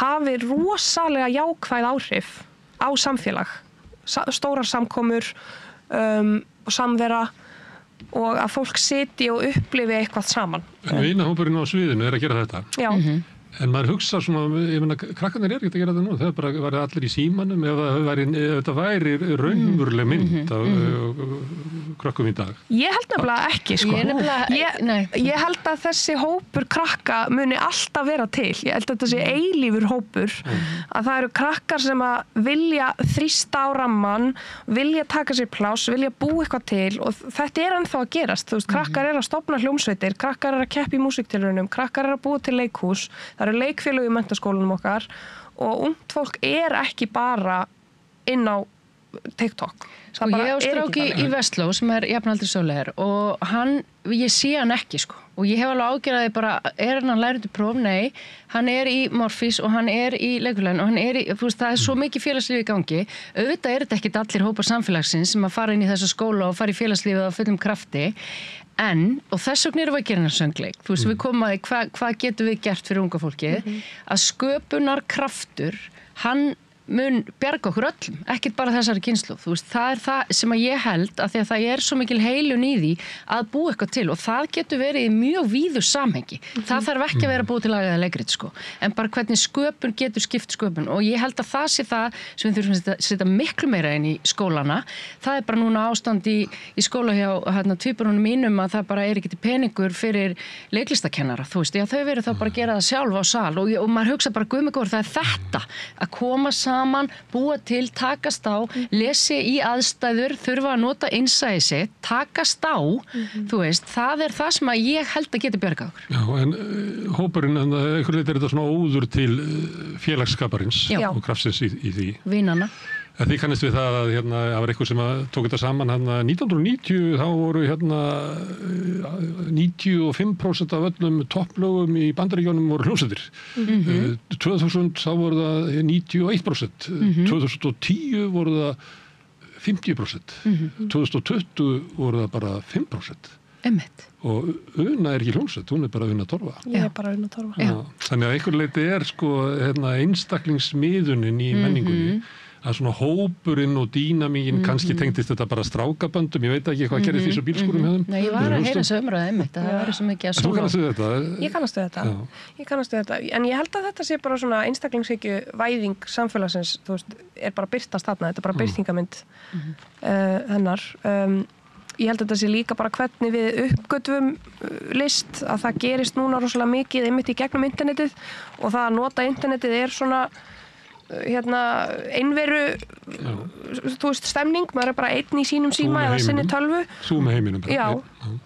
hafi rosalega jákvæð áhrif á samfélag stórar samkomur og samvera og að fólk sitji og upplifi eitthvað saman. En vinahópurinn á sviðinu er að gera þetta. Já. En maður hugsa svona, ég meina, krakkarnir ekki að gera þetta nú, það bara væri allir í símanum ef þetta væri raunveruleg mynd af krökkum í dag. Ég held nefnilega ekki, sko. Ég held að þessi hópur krakka muni alltaf vera til. Ég held að þetta sé eilífur hópur, að það eru krakkar sem að vilja þrýsta á ramman, vilja taka sér pláss, vilja búa eitthvað til og þetta er ennþá að gerast. Þú veist, krakkar eru að stofna hljómsveitir, krakkar eru að keppa í músíktilraunum, krakkar eru að búa til leikhús. Það eru leikfélög í menntaskólanum okkar og ungt fólk er ekki bara inn á TikTok. Sko ég á stráki í Vestló sem jafnaldri Sóleyjar og ég sé hann ekki sko og ég hef alveg ágjörði bara, hann lærandi próf? Nei, hann í Morfís og hann í leikfélaginu og hann þú veist, það svo mikið félagslífi í gangi. Auðvitað þetta ekkit allir hópar samfélagsins sem að fara inn í þessu skóla og fara í félagslífið á fullum krafti. Og þess vegna erum við að gera hennar söngleik. Þú veist, við komum að því hvað getum við gert fyrir unga fólkið, að sköpunarkraftur, hann mun bjarga okkur öllum, ekkert bara þessari kynslóð. Þú veist, það það sem að ég held að því að það svo mikil heilun í því að búa eitthvað til og það getur verið í mjög víðu samhengi. Það þarf ekki að vera búið til lagaða leikrit, sko. En bara hvernig sköpun getur skipt sköpun og ég held að það sé það sem við þurfum að setja miklu meira inn í skólana. Það bara núna ástand í skóla hjá tvíburunum mínum að það bara ekki til peningur fyrir leiklistakennara. Þú veist, já, þau verið þá bara að gera það sjálf á sal og maður hugsa bara guð mig góður, það þetta að koma saman, búa til, takast á, lesi í aðstæður, þurfa að nota innsæði sitt, takast á, þú veist, það það sem að ég held að geti bjargað okkur. Já, en hópurinn, einhver leiti þetta svona óður til félagsskaparins og kraftsins í því. Vinana. Þið kannist við það að það var eitthvað sem tók þetta saman 1990 þá voru 95% af öllum topplögum í Bandaríkjunum voru hljómsveitir. 2000 þá voru það 91%. 2010 voru það 50%. 2020 voru það bara 5%. Einmitt. Og Una ekki hljómsveit, hún bara Una Torfa. Ég bara Una Torfa. Já. Þannig að einhver leiti sko einstaklingsmiðunin í menningunni að svona hópurinn og dýnamíkin kannski tengdist þetta bara strákaböndum, ég veit ekki hvað gerist í þessu bílskúrum hjá þeim. Nei, ég var að heyra þessu umræðu einmitt, það var svo mikið að sóla. Þú kannast við þetta? Ég kannast við þetta, en ég held að þetta sé bara svona einstaklingshyggju væðing samfélagsins, þú veist, bara birtast þarna, þetta bara birtingamynd hennar. Ég held að þetta sé líka bara hvernig við uppgötvum list, að það gerist núna rosalega mikið einmitt í gegnum internetið og það að nota internetið svona einveru þú veist, stemning, maður bara einn í sínum síma eða sinni tölvu. Þú með heiminum bara. Já,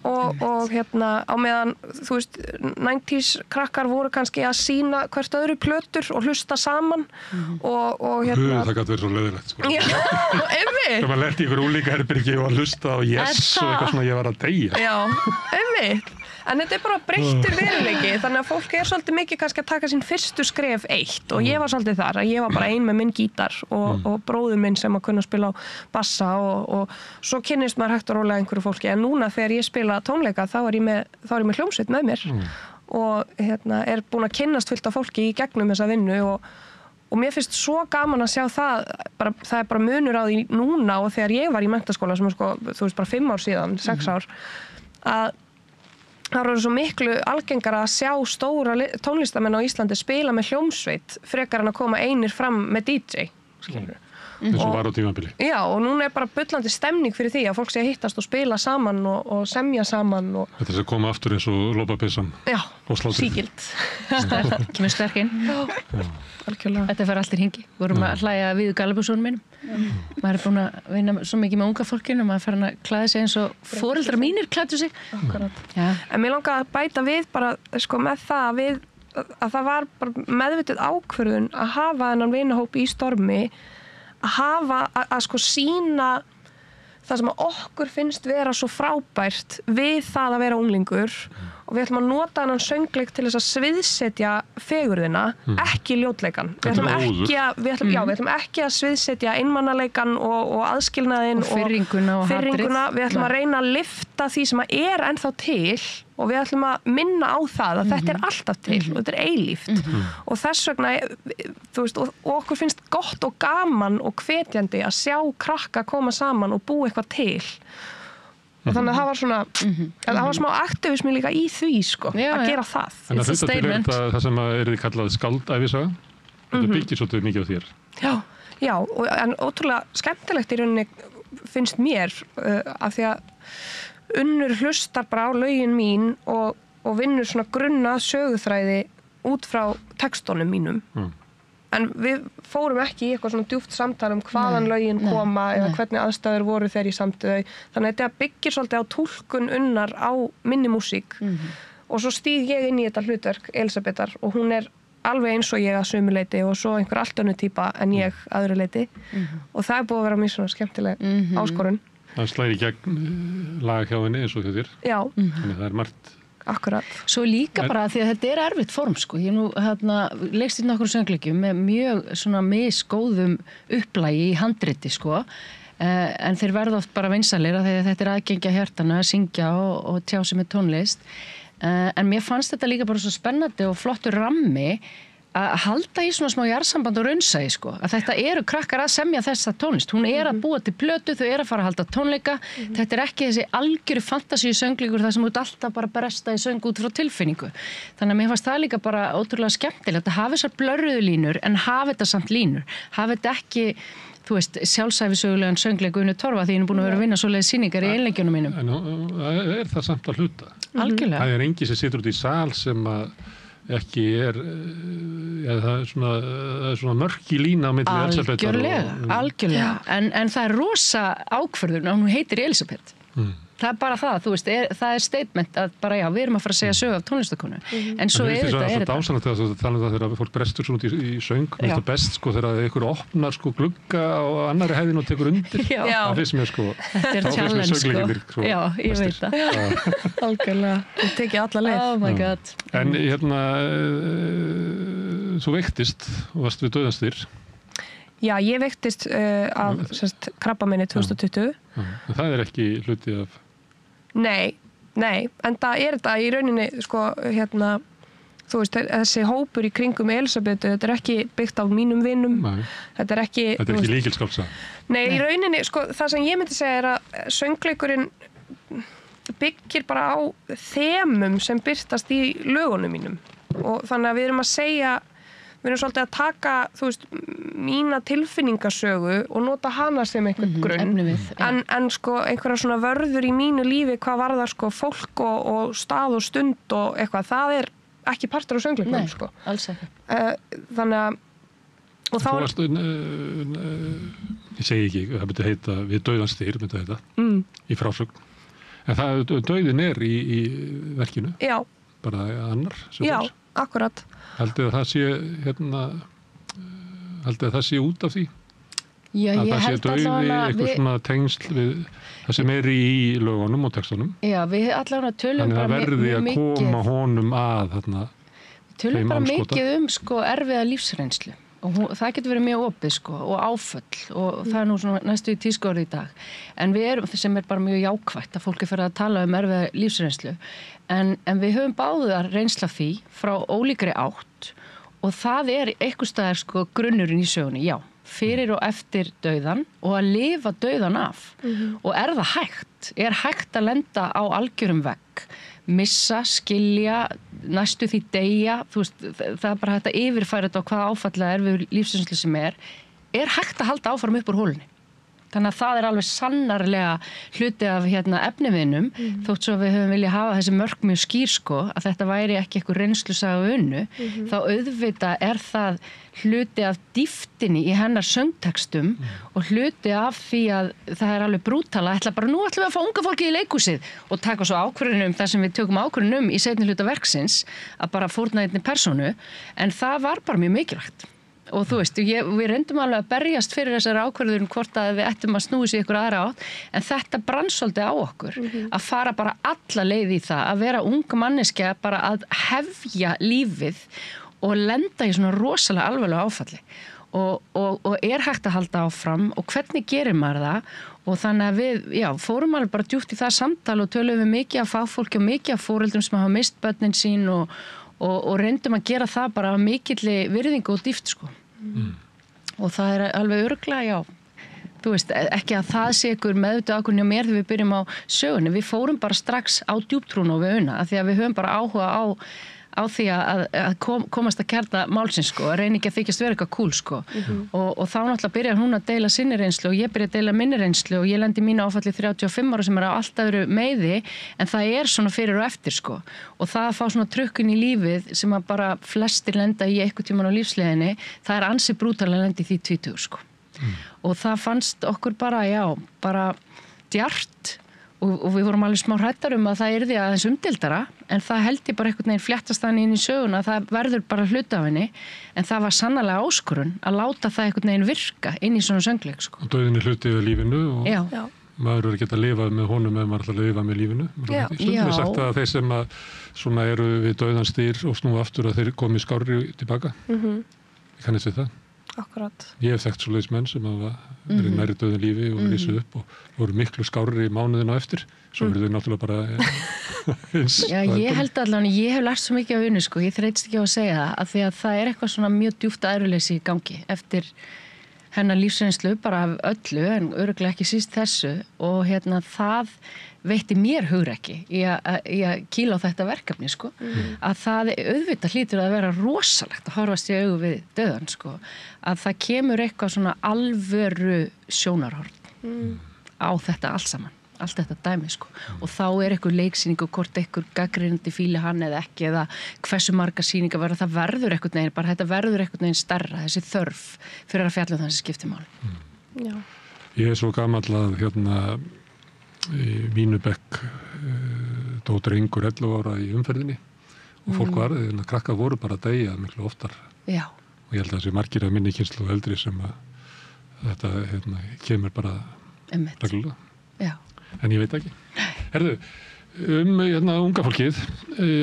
og á meðan, þú veist, 90s krakkar voru kannski að sýna hvert öðru plötur og hlusta saman og það gæti verið svo leiðilegt, sko. Já, einmitt. Þegar maður lenti í ykkur úlíkaherbyrgi og að hlusta og yes og eitthvað svona ég var að deyja. Já, einmitt. En þetta bara breyttur veruleiki, þannig að fólk svolítið mikið kannski að taka sín fyrstu skref eitt og ég var svolítið þar, að ég var bara ein með minn gítar og bróður minn sem að kunna spila á bassa og svo kynnist maður hægt og rólega einhverju fólki, en núna þegar ég spila tónleika þá er ég með hljómsveit með mér og búin að kynnast fullt af fólki í gegnum þessa vinnu og mér finnst svo gaman að sjá það er bara munur á því núna og þegar ég var í menntaskóla sem sko, þú veist bara 5 ár síðan, 6 ár, að það eru svo miklu algengara að sjá stóra tónlistamenn á Íslandi spila með hljómsveit frekar en að koma einir fram með DJ, skilur. eins og var á tímabili. Já, og núna bara bullandi stemning fyrir því að fólk sé að hittast og spila saman og semja saman. Þetta sem koma aftur eins og lópapeysan. Já, sígild. Kemur sterkinn. Algjörlega. Þetta fer allt í hringi. Við vorum að hlæja við galabúsónum mínum. Maður búin að vinna svo mikið með unga fólkinu og maður fer að klæða sig eins og foreldrar mínir klæddu sig. En mér langar að bæta við bara sko, með það að það var bara meðvitið ákvörðun að hafa þennan vinahóp í Stormi að sko sína það sem að okkur finnst vera svo frábært við það að vera unglingur og við ætlum að nota þennan söngleik til þess að sviðsetja fegurðina, ekki ljótleikan. Við ætlum ekki að sviðsetja einmannaleikan og aðskilnaðinn og fyrringuna. Við ætlum að reyna að lyfta því sem að er ennþá til og við ætlum að minna á það að þetta er alltaf til og þetta er eilíft. Og þess vegna, þú veist, og okkur finnst gott og gaman og hvetjandi að sjá krakka koma saman og búa eitthvað til. og þannig að það var svona það var smá aktivismi líka í því sko, að gera það. En að hluta til það sem er því kallað skáldæfisaga, þetta byggir svolítið mikið á þér. Já, en ótrúlega skemmtilegt í rauninni finnst mér af því að Unnur hlustar bara á lögin mín og vinnur svona grunna söguþræði út frá textunum mínum. En við fórum ekki í eitthvað svona djúpt samtal hvaðan lögin koma eða hvernig aðstæður voru þegar ég samti þau. Þannig að þetta byggir svolítið á túlkun Unnar á minni músík og svo stíg ég inn í þetta hlutverk Elísabetar og hún er alveg eins og ég að sumu leyti og svo einhver allt önnur típa en ég öðru leyti og það er búið að vera mjög svona skemmtileg áskorun. Það slæðir í gegn lag hjá henni eins og hjá þér. Já. Þannig það er margt. Akkurat. Svo líka bara því að þetta er erfitt form sko. Ég nú leikst í nokkur söngleikjum með mjög svona misgóðum upplægi í handriti sko. En þeir verða oft bara vinsalir að þetta er aðgengja hjartana að syngja og tjá sig með tónlist. En mér fannst þetta líka bara svo spennandi og flottur rammi að halda í svona smá jarðsamband og raunsæi sko. Að þetta eru krakkar að semja þessa tónlist. Hún er að búa til plötu, þau eru að fara að halda tónleika. Þetta er ekki þessi algjöru fantasíu söngleikur þar sem út alltaf bara bresta í söng út frá tilfinningu. Þannig að mér fannst það líka bara ótrúlega skemmtilegt að hafa þessar blörruðu línur en hafa þetta samt línur. Hafa þetta ekki þú veist, sjálfsæfisögulegan söngleiku Unu Torfa því ég er búin að vera að vinna svoleiðis sýningar í einleikjunum mínum. En er það samt að hluta? Algjörlega. Það er enginn sem situr út í sal sem að ekki það er svona mörk í lína á milli Elísabetar Algjörlega. En það er rosa ákvörðun að hún heitir Elísabet. Það er bara það, þú veist, það er statement að bara já, við erum að fara að segja sögu af tónlistakonu. En svo er þetta. Það er dásanlegt að þú tala það þegar fólk brestur svona í söng, mér finnst það best sko þegar einhver opnar sko glugga á annari hæðin og tekur undir. Það finnst mér sko. Þetta er challenge sko. Já, ég veit það. Algjörlega. Þú tekið alla leið. Oh my god. En þú veiktist og varst við dauðastýr. Já, ég veiktist af krabbameini 2020. Það er ekki hluti af... Nei, en það er þetta í rauninni, sko, þú veist, þessi hópur í kringum Elísabetu, þetta er ekki byggt á mínum vinum. Þetta er ekki líkilskálsa. Nei, í rauninni, sko, það sem ég myndi segja er að söngleikurinn byggir bara á þemum sem birtast í lögunum mínum. Og þannig að við erum að segja... Við erum svolítið að taka, þú veist, mína tilfinningasögu og nota hana sem einhvern grunn. En sko, einhverja svona vörður í mínu lífi, hvað varðar sko fólk og stað og stund og eitthvað, það er ekki partur af söngleikunum, sko. Nei, alls ekki. Þannig að... Og þá... Ég segi ekki, það myndi heita, við dauðanstýr, myndi heita, í frásögn. En það, dauðin er í verkinu. Já. Bara annar. Já, akkurat. Haldið að það sé út af því? Já, ég held að það sé dauði, eitthvað svona tengsl við það sem er í lögunum og textunum. Já, við allavega tölum bara mikið. Þannig að verði að koma honum að þarna. Tölum bara mikið sko erfiða lífsreynslu. Og það getur verið mjög opið sko og áföll og það er nú svona næstu í tískuorði í dag. En við erum, sem er bara mjög jákvætt að fólk er fyrir að tala erfiða lífsreynslu. En við höfum báðar reynsla því frá ólíkri átt og það er einhvers staðar sko grunnurinn í sögunni, já, fyrir og eftir dauðan og að lifa dauðan af. Og er það hægt? Er hægt að lenda á algjörum vegg, missa, skilja, næstu því deyja, þú veist, það er bara hægt að yfirfæra þetta á hvaða áfallega er við lífsreynslu sem er hægt að halda áfram upp úr hólunni. Þannig að það er alveg sannarlega hluti af efniviðnum, þótt svo við höfum viljað hafa þessi mörk mjög skýr sko, að þetta væri ekki eitthvað reynslusaga Unnu, þá auðvitað er það hluti af dýftinni í hennar söngtekstum og hluti af því að það er alveg brútala, nú ætlum við að fá unga fólkið í leikhúsið og taka svo ákvörðunum þar sem við tökum ákvörðunum í seinni hluta verksins, að bara fórna einni persónu, en það var bara mjög mikilvægt. Og þú veist, við reyndum alveg að berjast fyrir þessari ákvörðun hvort að við ættum að snúi sig ykkur aðra átt, en þetta brann svolítið á okkur að fara bara alla leið í það, að vera unga manneskja bara að hefja lífið og lenda í svona rosalega alvarlegu áfalli og er hægt að halda áfram og hvernig gerir maður það og þannig að við, fórum alveg bara djúpt í það samtal og töluðum mikið af fagfólki og mikið af foreldrum sem hafa mist börnin sín og reyndum að gera það bara af mikilli virðingu og dýft sko. Og það er alveg örugglega, þú veist, ekki að það sé ykkur meðvitað ákvörðun hjá mér þegar við byrjum á sögunni, við fórum bara strax á djúptrúna og við Una, af því að við höfum bara áhuga á því að komast að kjarna málsins sko, að reyna ekki að þykjast vera eitthvað cool sko og þá náttúrulega byrjar hún að deila sinni reynslu og ég byrja að deila minni reynslu og ég lendi mínu áfalli 35 ára sem á allt öðru meiði en það svona fyrir og eftir sko og það að fá svona trukkin í lífið sem að bara flestir lenda í eitthvað tíman á lífsleiðinni, það ansi brútalega lendi í því 20 sko og það fannst okkur bara djart og við vorum alveg smá hrættar að það yrði aðeins umdeildara en það held ég bara einhvern veginn fléttast þannig inn í söguna að það verður bara hluti af henni en það var sannarlega áskorun að láta það einhvern veginn virka inn í svona söngleik sko. Og dauðin hluti af lífinu og Já. maður er ekki að lifa með honum ef maður er að lifa með lífinu. Stundum er sagt að þeir sem svona eru við dauðans dýr og snúa aftur að þeir komi skárri tilbaka. Ég kannast við það. Akkurat. Ég hef þekkt svoleiðis menn sem hafa verið nærri dauðan lífi og risið upp og voru miklu skárri mánuðin á eftir. Svo verður þau náttúrulega bara eins. Já, ég held allavega, ég hef lært svo mikið á Unu sko, ég þreytist ekki á að segja það, af því að það eitthvað svona mjög djúpt æðruleysi í gangi eftir hennar lífsreynslu bara af öllu, en örugglega ekki síst þessu og það veitti mér hugrekki í að kýla á þetta verkefni sko, að það auðvitað hlýtur að vera rosalegt að horfast í augu við dauðan sko, að það kemur eitthvað svona alvöru sjónarhorn á þetta allt saman, allt þetta dæmi sko og þá eitthvað leiksýning og hvort eitthvað gagnrýnandi fíli hann eða ekki eða hversu marga sýningar verða, það verður eitthvað neginn, bara þetta verður eitthvað neginn stærra, þessi þörf fyrir að fjalla þessi skiptimáli. Já. Ég svo gamall að Vínubekk dó drengur 11 ára í umferðinni og fólk var, krakkar voru bara að deyja miklu oftar. Já. Og ég held að þessi margir af minni kynslóð og eldri sem að þetta kemur bara reglulega. Já. En ég veit ekki. Herðu, unga fólkið,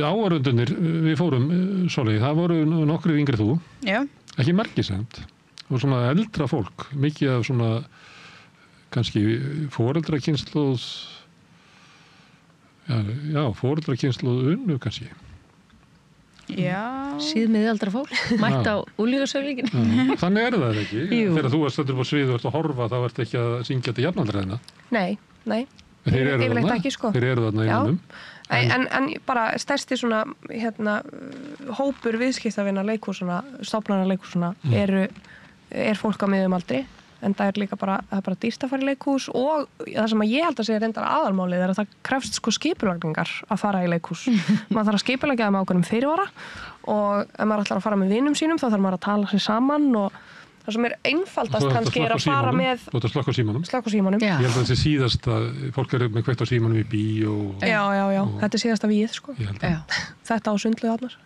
áhorfendurnir, við fórum, Sóley, það voru nokkrir yngri þú. Já. Ekki margir samt. Og svona eldra fólk, mikið af svona kannski foreldrakynslóð foreldrakynslóð Unu kannski. Já. Síðmiðaldra fólk, mætt á úlíðarsöglíkin. Þannig það ekki. Jú. Þegar þú stendur upp á svið og ert að horfa þá ert ekki að syngja til jafnaldræðina. Nei. Þeir eru Yfirleitt þarna. ekki, sko. Þeir eru þarna í honum. En bara stærsti svona hópur viðskiptavina leikhúsuna, stofnana leikhúsuna er fólk á miðjum aldri en það er líka bara dýrt að fara í leikhús og það sem ég held að segja reyndar aðalmálið er að það krefst sko skipulagningar að fara í leikhús. Maður þarf að skipulegja það með ákveðnum fyrirvara og ef maður ætlar að fara með vinum sínum þá þarf maður að tala sér saman og það sem er einfaldast kannski er að fara með Þú ert að slökka á símanum. Slökka á símanum. Já. Ég held að þetta síðast að fólk eru með kveikt á símanum í bíó. Já. Þetta er síðasta víð sko. Þetta á sundlaugarnar.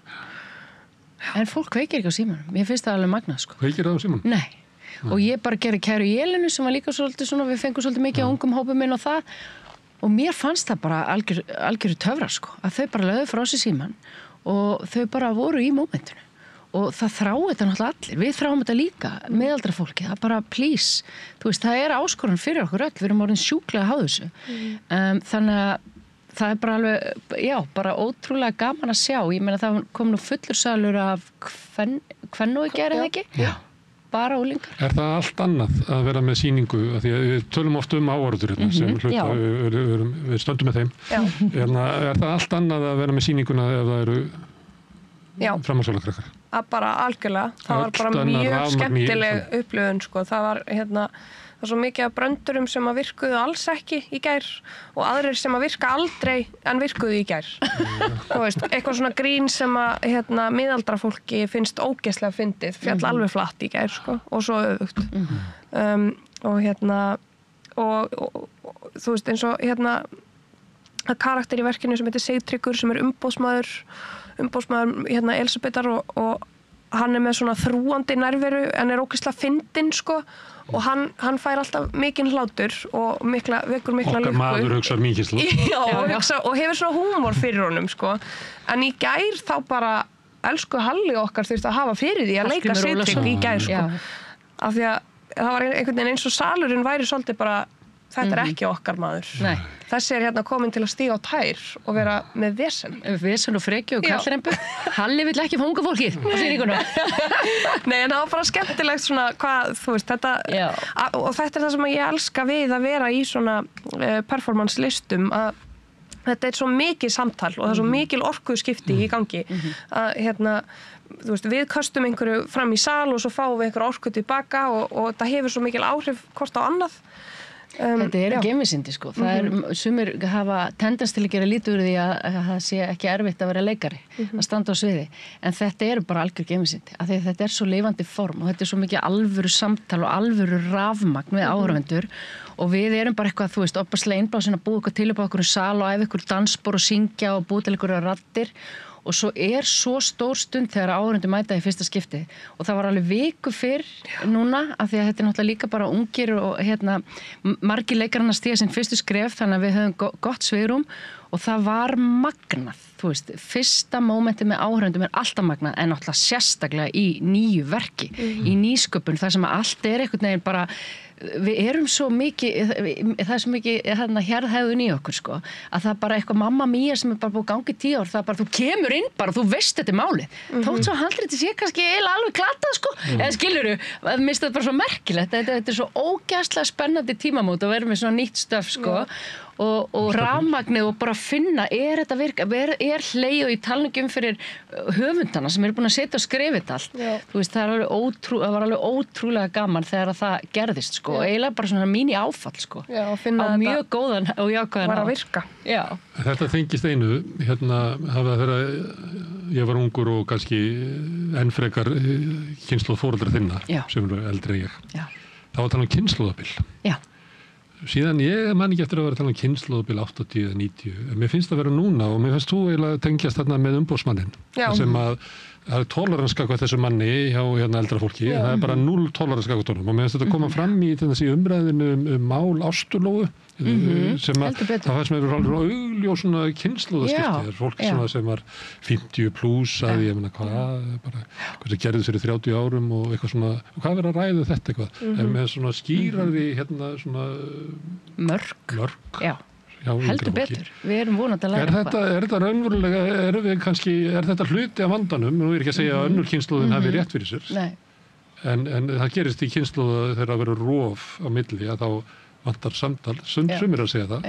En fólk kveikir ekki á símanum. Mér finnst það alveg magnað sko. Kveikir það á símanum? Nei. Og ég bara gerði Kæru í Elinu sem var líka svolítið svona, við fengum svolítið mikið á ungum hópum inn og það og mér fannst það bara algjöru töfrar sko, að þau bara lögðu frá sér síman og þau bara voru í mómentinu og það þráu þetta náttúrulega allir, við þráum þetta líka meðaldra fólki, það bara please, þú veist, það er áskorun fyrir okkur öll, við erum orðin sjúklega að háðu þessu þannig að það er bara alveg, bara ótrúlega gaman að sjá, ég meina það kom nú fullur salur af kvennói gerði ekki? Já. Bara úlingar. Er það allt annað að vera með sýningu, af því að við tölum oft áhorfendur sem hluta, við stöndum með þeim. Er það allt annað að vera með sýninguna ef það eru framhaldsskólakrakkar? Bara algjörlega. Það var bara mjög skemmtileg upplifun, sko. Það var það var svo mikið af bröndurum sem að virkuðu alls ekki í gær og aðrir sem að virka aldrei en virkuðu í gær. Þú veist, eitthvað svona grín sem að miðaldra fólki finnst ógeðslega fyndið, fjall alveg flatt í gær, sko, og svo öfugt. Og þú veist, eins og það karakter í verkinu sem heitir Sigtryggur sem er umboðsmaður Elsabetar og hann er með svona þrúandi nærveru en er ógeðslega fyndinn, sko, og hann fær alltaf mikinn hlátur og vekur mikla lukku. Okkar maður hugsar mikið slútt. Já, og hefur svona húmor fyrir honum, sko. En í gær þá bara elsku Halli okkar þurfti að hafa fyrir því að leika Sigtrygg í gær, sko. Af því að það var einhvern veginn eins og salurinn væri svolítið bara þetta er ekki okkar maður. Nei. Þessi er hérna komin til að stíga á tær og vera með vesen. Vesen og frekju og kallrembu. Halli vill ekki fanga fólkið á sýninguna. Nei, en það var bara skemmtilegt svona hvað, þú veist, þetta, og þetta er það sem ég elska við að vera í svona performance listum, að þetta er svo mikið samtal og það er svo mikil orkuskipti í gangi að hérna, þú veist, við köstum einhverju fram í sal og svo fáum við einhverju orku tilbaka og það hefur svo mikil áhrif hvort á annað. Þetta er geimvísindi sko. Það sumir hafa tendens til að gera lítið úr því að það sé ekki erfitt að vera leikari, að standa á sviði. En þetta eru bara algjör geimvísindi. Af því að þetta er svo lifandi form og þetta er svo mikið alvöru samtal og alvöru rafmagn við áhorfendur og við erum bara eitthvað, þú veist, opaslega innblásin að búa eitthvað til upp á okkur sal og æfa ykkur dansspor og syngja og búa til ykkur raddir. Og svo er svo stór stund þegar áhorfendur mæta í fyrsta skipti og það var alveg viku fyrr núna af því að þetta er náttúrulega líka bara ungir og hérna margir leikarana stíga sinn fyrstu skref þannig að við höfum gott svigrúm og það var magnað, þú veist, fyrsta mómenti með áhorfendum er alltaf magnað en náttúrulega sérstaklega í nýju verki, í nýsköpun þar sem að allt er einhvern veginn bara við erum svo mikið, það er svo mikið hérðhæðun í okkur sko, að það er bara eitthvað mamma mía sem er bara búið gangi 10 ár, það er bara, þú kemur inn bara, þú veist þetta er málið. Þótt svo handritið sé kannski eiginlega alveg glatað sko, eða skilurðu, mér finnst þetta bara svo merkilegt, þetta er svo ógeðslega spennandi tímamót að vera með svona nýtt stöf sko, og rafmagnið og bara finna, er þetta virka, er hlegið og í talningum fyrir höfundana sem eru búin að setja og skrifa þetta allt. Þú veist, það var alveg ótrúlega gaman þegar það gerðist sko, og eiginlega bara svona mín í áfall sko, á mjög góðan og jákvæðan var að virka. Já. Þetta tengist einu, hérna hafa þegar ég var ungur og kannski enn frekar kynslóð foreldra þinna, sem eru eldri en ég. Já. Það var að tala um kynslóðabil. Já. Síðan ég man ekki eftir að vera að tala um kynslóðabil 80 eða 90. Mér finnst það að vera núna og mér finnst þú eiginlega tengjast þarna með umboðsmanninn. Sem að það er toleranska hvað þessu manni hjá hérna eldra fólki, en það er bara 0 toleranska hvað tónum og mér finnst þetta koma fram í þessi umræðinu mál Ásturlóu sem að það sem hefur alveg augljós svona kynslóðaskipti, fólk svona sem var 50 plus að ég meina hvað sem gerðist fyrir 30 árum og eitthvað svona, hvað verður að ræða þetta eitthvað, en með svona skýrari hérna svona mörk. Já. Heldur betur, við erum vonandi að læra Er þetta raunverulega, er þetta hluti af vandanum, nú er ekki að segja að önnur kynslóðin hafi rétt fyrir sér, en það gerist í kynslóðu þegar það verður rof á milli, að þá vantar samtal, sumir að segja það,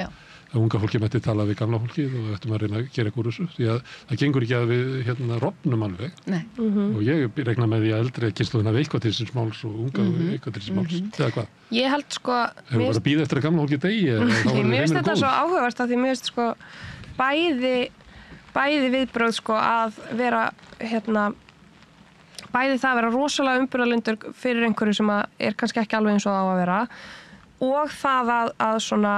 að unga fólki mætti tala við gamla fólki og við ættum að reyna að gera eitthvað úr þessu, því að það gengur ekki að við hérna rofnum alveg, og ég regna með því að eldri kynslóðin hafi eitthvað til síns máls og unga eitthvað til síns máls, eða hvað? Ég held sko... Hefur bara að bíða eftir að gamla fólki degi? Mér finnst þetta svo áhugavert að því mér finnst sko bæði viðbrögð sko að vera hérna bæði það að vera rosalega umburðarlyndur fyrir einhverju sem er kannski ekki alveg eins og það á að vera og það að svona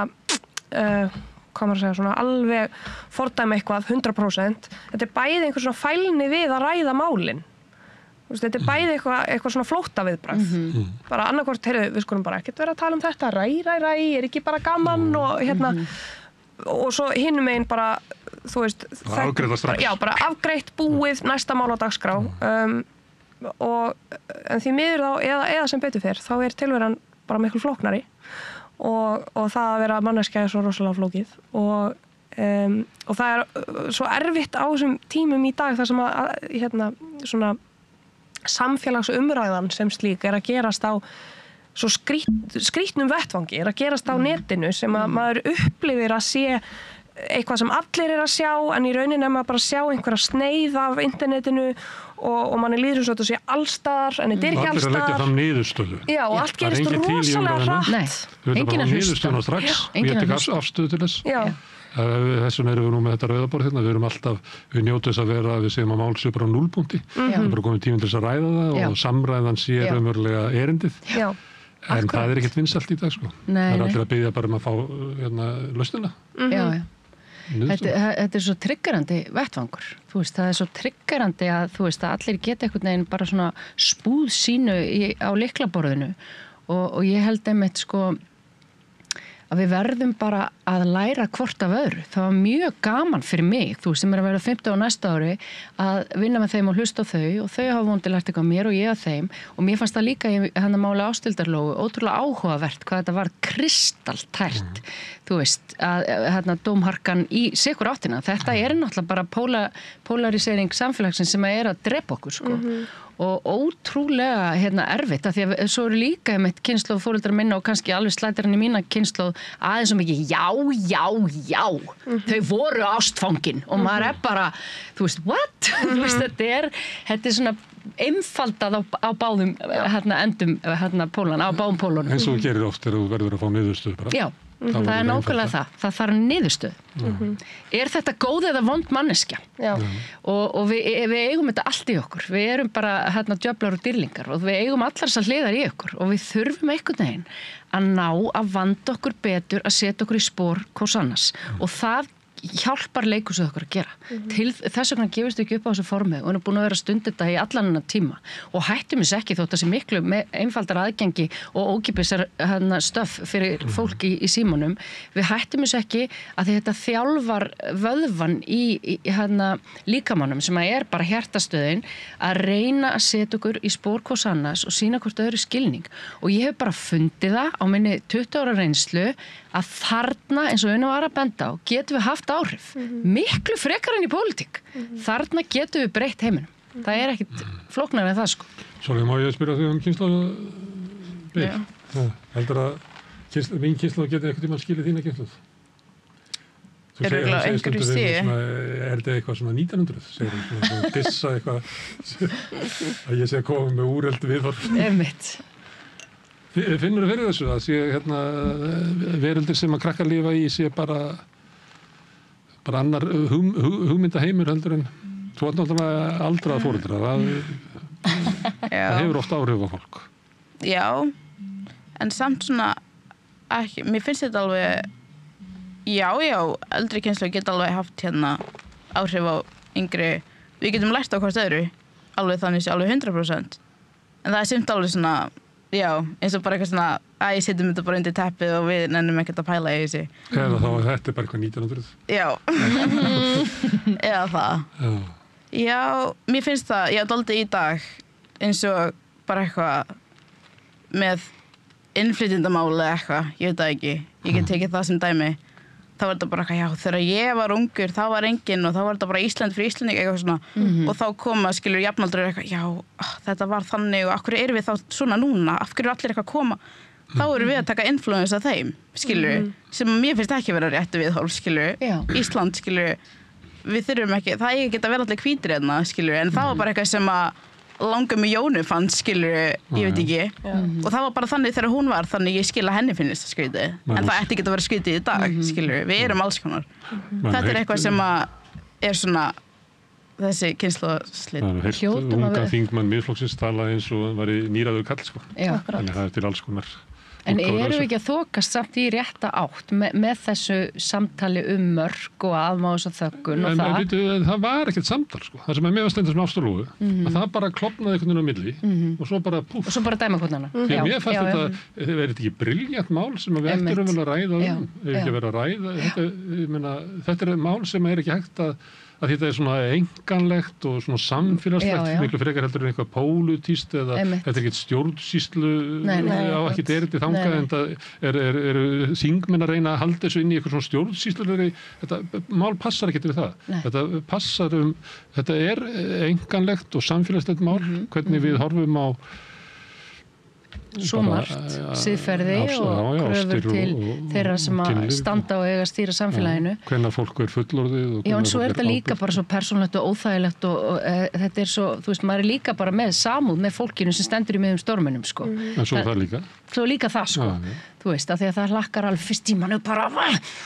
hvað maður að segja, svona alveg fordæma eitthvað 100%. Þetta er bæði einhver svona fælni við að ræða málin. Þetta er bæði eitthvað svona flótta viðbragð. Bara annarkvort, heyrðu, við skulum bara ekkert vera að tala um þetta, ræ, er ekki bara gaman og hérna, og svo hinum megin bara, þú veist, afgreiða strax. Já, bara afgreitt, búið, næsta mál á dagskrá. En því miður þá, eða sem betur fer, þá er tilveran bara miklu flóknari. Og það að vera manneskja er svo rosalega flókið og það er svo erfitt á þessum tímum í dag þar sem að hérna svona samfélagsumræðan sem slík er að gerast á svo skrýtnum vettvangi, er að gerast á netinu sem að maður upplifir að sé eitthvað sem allir er að sjá en í rauninni er maður bara að sjá einhverja sneið af internetinu og manni líður svo að þetta sé allstaðar en þetta er ekki allstaðar. Allir að leggja fram niðurstöðu. Já, og allt gerist rosalega hratt. Nei, enginn að hlusta. Niðurstöðuna strax og ég tek afstöðu til þess. Já. Þessum erum við nú með þetta rauðaborð hérna, við njótum þess að vera að við séum að mál sé bara á núllpunkti. Það er bara komið tíminn til þess að ræða það og samræðan sé raunverulega erindið. Já. En það er ekkert vinsælt í dag sko. Það er allir að biðja bara að fá lausnina. Já. Þetta er svo triggerandi vettvangur, þú veist, það er svo triggerandi að þú veist að allir geta einhvern veginn bara svona spúð sínu á lyklaborðinu og ég held einmitt sko að við verðum bara að læra hvort af öðru. Það var mjög gaman fyrir mig, þú sem er að vera 50 á næsta ári, að vinna með þeim og hlusta á þau og þau hafa vonandi lært eitthvað mér og ég að þeim og mér fannst það líka í hann að mála Ásthildarlóu ótrúlega áhugavert hvað þetta var kristaltært, þú veist, að dómharkan í sikur áttina. Þetta er náttúrulega bara polarisering samfélagsins sem að drepa okkur, sko. Og ótrúlega erfitt af því að svo eru líka með kynslóð fóreldrar minna og kannski alveg slætir hann í mína kynslóð aðeins svo mikið já þau voru ástfangin og maður bara, þú veist, what? Þú veist, þetta er svona einfaldað á báðum endum pólana, á báðum pólunum. Eins og gerir oft þegar þú verður að fá niðurstöðu bara. Já. Það er nákvæmlega það þarf niðurstöð. Er þetta góð eða vond manneskja? Og við eigum þetta allt í okkur. Við erum bara djöflar og dýrlingar og við eigum allar þessar hliðar í okkur og við þurfum einhvern veginn að ná að vanda okkur betur, að setja okkur í spor hvors annars og það hjálpar leikhúsið okkur að gera. Þess vegna gefist ekki upp á þessu formi og hann er búin að vera stund þetta í allan hennar tíma og hættum þess ekki þótt þessi miklu einfaldar aðgengi og ókeypis stöff fyrir fólk í símanum. Við hættum þess ekki að þetta þjálfar vöðvan í líkamannum sem er bara hjartastöðin að reyna að setja okkur í spór hvors annars og sýna hvort öðru skilning og ég hef bara fundið það á minni 20 ára reynslu að þarna, eins og Una var að benda á, getum við haft áhrif. Miklu frekar en í pólitík. Þarna getum við breytt heiminum. Það er ekkit flóknar en það, sko. Svo má ég spyrja þig kynslóð. Heldur að mín kynslóð geti eitthvað tíma skilið þína kynslóð? Þú segir einhverju stíði? Er þetta eitthvað svona 1900? Segir þú dissa eitthvað að ég sé að koma með úreldi viðhorf? Einmitt. Finnur þú fyrir þessu að sé veröldir sem að krakkar lifa í sé bara annar hugmyndaheimur heldur en þú ert náttúrulega aldrað foreldrar það hefur oft áhrif á fólk. Já, en samt svona ekki, mér finnst þetta alveg eldri kynslóð geta alveg haft áhrif á yngri, við getum lært á hvort öðru alveg þannig sé alveg 100% en það er simt alveg svona eins og bara eitthvað svona að ég setjum þetta bara undir teppið og við nennum ekkert að pæla í þessi. Eða þá að þetta bara eitthvað 1900. Já. Eða það. Já, mér finnst það, dálítið í dag eins og bara eitthvað með innflytjendamál eða eitthvað, ég veit það ekki. Ég get tekið það sem dæmi. Þá var þetta bara eitthvað, þegar ég var ungur, þá var enginn og þá var þetta bara Ísland fyrir Íslending eitthvað svona og þá koma, skilur, jafnaldrar eitthvað, þetta var þannig og af hverju erum við þá svona núna, af hverju allir eitthvað koma, þá erum við að taka influence af þeim, skilur, sem mér finnst ekki vera réttu viðhorf, skilur, Ísland, skilur, við þurfum ekki, það ekki geta verið allir hvítir hérna, skilur, en það var bara eitthvað sem að langar með Jónu fannst, skilur, ég veit ekki og það var bara þannig þegar hún var þannig ég skil að henni finnst það skrítið en það ætti ekki að vera skrítið í dag, skilur við erum alls konar þetta er eitthvað sem að er svona þessi kynslóðslit. Það er heilt unga þingmann Miðflokksins talaði eins og var í nýraður kall, sko. Þannig það er til alls konar. En erum við ekki að þokast samt í rétta átt með þessu samtali mörk og afmáðs og þöggun og það? Það var ekkert samtal, sko. Það sem mér var stendur sem Ástarlóu, að það bara klofnaði einhvern veginn á milli og svo bara púf. Og svo bara dæma hvern annan. Því mér fannst þetta, verið þetta ekki brilljant mál sem við ættum raunverulega að ræða ef ekki að vera að ræða. Þetta er mál sem er ekki hægt að þetta er svona enganlegt og svona samfélagslegt, miklu frekar heldur en eitthvað pólitískt eða þetta er ekkert stjórnsýslu á ekkert erindi þangað en það eru þingmenn að reyna að halda þessu inn í eitthvað svona stjórnsýslulegri, þetta mál passar ekkert við það. Þetta passar þetta er enganlegt og samfélagslegt mál, hvernig við horfum á svo margt, siðferði og kröfur til þeirra sem að standa og eiga að stýra samfélaginu. Hvenær fólk er fullorðið. Já, en svo er þetta líka bara svo persónulegt og óþægilegt og þetta er svo, þú veist, maður er líka bara með samúð með fólkinu sem stendur í miðjum storminum, sko. En svo það líka. Svo líka það, sko. Þú veist, af því að það hlakkar alveg fyrst tímanu bara,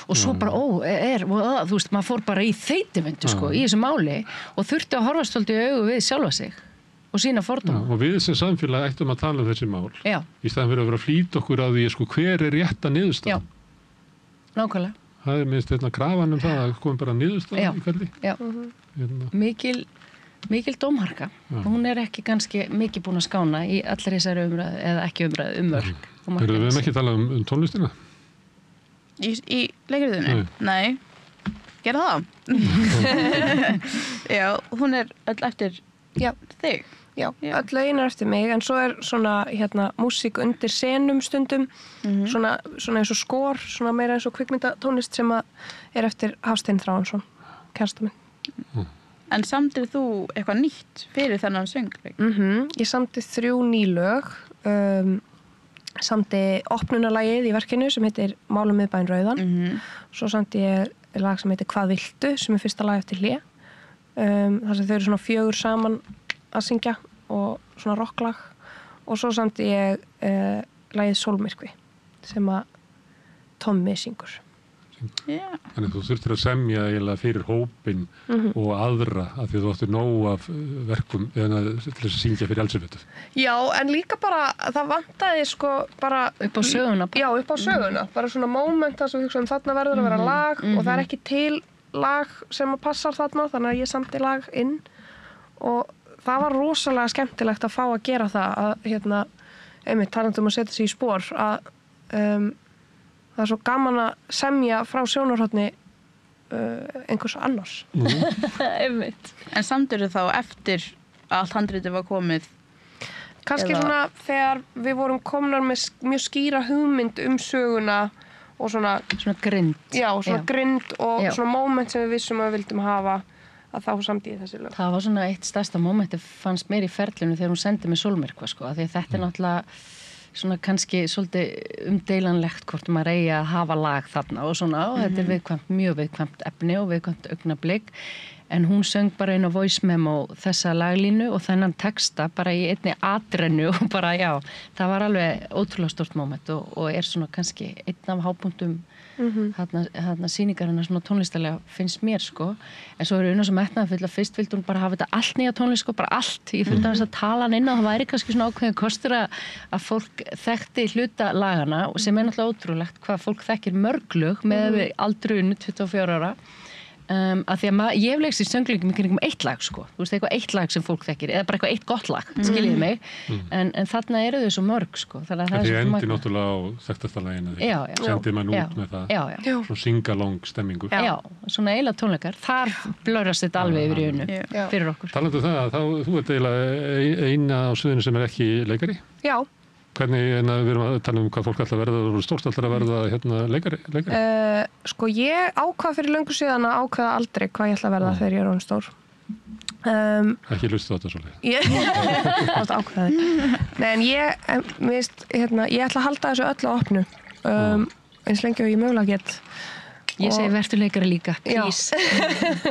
og svo bara, þú veist, maður fór bara í þeytivindu, sko, í þessu máli og þurfti að horfast svolítið í augu við sjálfa sig. Og sína fordóma. Og við sem samfélag ættum að tala þessi mál. Já. Í staðan fyrir að vera að flýta okkur að því, sko, hver er rétta niðurstaðan? Já, nákvæmlega. Það er minnst krafan það að komum bara niðurstaðan í kveldi. Já, mikil dómharka. Hún er ekki kannski mikið búin að skána í allir þessari umræðu, eða ekki umræðu mörk. Við höfum ekki talað um tónlistina? Í leikriðinu? Nei. Gera það? Já, hún öll eftir þig. Já, öll lögin eftir mig, en svo svona músík undir senum stundum, svona eins og skor, svona meira eins og kvikmyndatónlist sem eftir Hafstein Þráinsson, kærasta minn. En samtir þú eitthvað nýtt fyrir þennan söngleik? Ég samti 3 ný lög, samti opnunarlagið í verkinu sem heitir Málum miðbæinn rauðan, svo samti ég lag sem heitir Hvað viltu, sem fyrsta lag eftir Hlé, þar sem þau eru svona 4 saman að syngja og svona rocklag, og svo samti ég lagið Sólmyrkvi sem að Tommi syngur. Þannig þú þurftir að semja eiginlega fyrir hópinn og aðra af því að þú áttir nóg af verkum til að syngja fyrir Elsebettu. Já, en líka bara það vantaði sko bara upp á söguna. Já, upp á söguna, bara svona moment þar sem hugsa þarna verður að vera lag og það ekki til lag sem að passar þarna, þannig að ég samti lag inn og það var rosalega skemmtilegt að fá að gera það að einmitt talandi að setja sig í spor að það svo gaman að semja frá sjónarhorni einhvers annars. Einmitt. En samtirðu þá eftir að allt handritið var komið? Kannski svona þegar við vorum komnar með mjög skýra hugmynd söguna og svona grind. Já, svona grind og svona moment sem við vissum að við vildum hafa, að þá samdi ég þessi lög. Það var svona eitt stærsta momenti fannst mér í ferlinu þegar hún sendi mig Sólmyrkva sko, því þetta náttúrulega svona kannski svolítið umdeilanlegt hvort maður eigi að hafa lag þarna og svona og þetta viðkvæmt, mjög viðkvæmt efni og viðkvæmt augnablik en hún söng bara inn á voice memo þessa laglínu og þennan texta bara í einni atrennu og bara það var alveg ótrúlega stort moment og svona kannski einn af hápunktum þarna sýningarinnar svona tónlistarlega finnst mér sko en svo Una svo metnaðarfull að fyrst vildi hún bara hafa þetta allt nýja tónlist sko, bara allt ég fyrir að tala hann inn og það væri kannski svona ákveðin kostur að fólk þekkti hluta lagana og sem náttúrulega ótrúlegt hvað fólk þekkir mörglög með aldrunu 24 ára að því að ég hef leikst í söngleikum í kringum eitt lag sko, þú veist eitthvað eitt lag sem fólk þekkir eða bara eitthvað eitt gott lag, skiljiði mig en þarna eru þau svo mörg sko þannig að það er svo endi náttúrulega á þekktasta laginu því sendið mann út með það svona singalong stemmingu Já, svona eiginlega tónleikar, þar blörast þetta alveg yfir í Unu fyrir okkur Talandi það, þú ert eiginlega eina á sviðinu sem ekki leikari Já Hvernig, við erum að tala hvað fólk ætla að verða og stórt ætla að verða leikari? Sko ég ákvað fyrir löngu síðan að ákveða aldrei hvað ég ætla að verða þegar ég orðin stór. Ekki hlustu þetta svolítið? Ég ákveði. Nei, en ég ætla að halda þessu öllu á opnu. Eins lengi og ég mögulega get. Ég segi vertu leikari líka, please.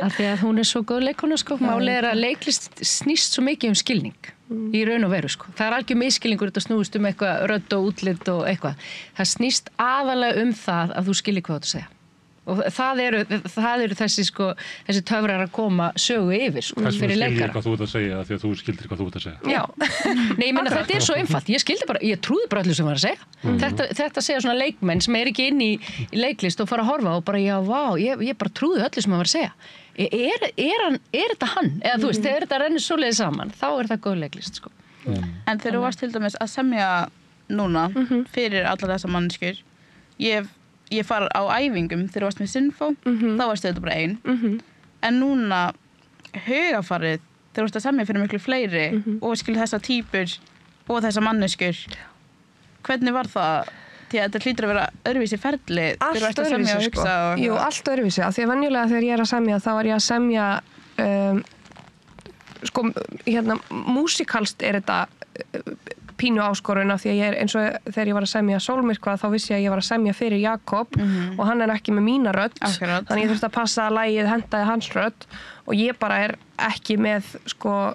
Af því að hún er svo góð leikona sko. Málið að leiklist snýst svo mikið skilning. Í raun og veru sko. Það algjör misskilningur þetta snúist eitthvað rödd og útlit og eitthvað. Það snýst aðalega það að þú skiljir hvað þú ert að segja. Og það eru þessi töfrar að koma sögu yfir sko, fyrir leikara. Hvað þú ert að segja því að þú skildir hvað þú ert að segja. Já. Nei, ég meina þetta er svo einfalt. Ég trúði bara öllu sem var að segja. Þetta segja svona leikmenn sem er ekki inn í leiklist og fara að horfa og bara ég bara trúði öllu sem hann var að segja. Er þetta hann? Eða þú veist, þegar þetta rennir svoleiðið saman, þá er það góð leiklist sko. En þegar þú varst til dæmis að semja núna fyrir allar þessar manneskjur, ég far á æfingum þegar þú varst með Sinfó, þá varstu þetta bara ein. En núna hugafarið þegar þú varst að semja fyrir miklu fleiri og skil þessar týpur og þessar manneskjur, hvernig var það? Því að þetta hlýtur að vera öðruvísi ferli allt öðruvísi sko. Jú, allt öðruvísi af því að venjulega þegar ég er að semja þá er ég að semja sko, músikalst er þetta pínu áskorun af því að ég er eins og þegar ég var að semja Sólmyrkva þá vissi ég að ég var að semja fyrir Jakob og hann er ekki með mína rödd þannig ég þurfti að passa að lagið hentaði hans rödd og ég bara er ekki með sko,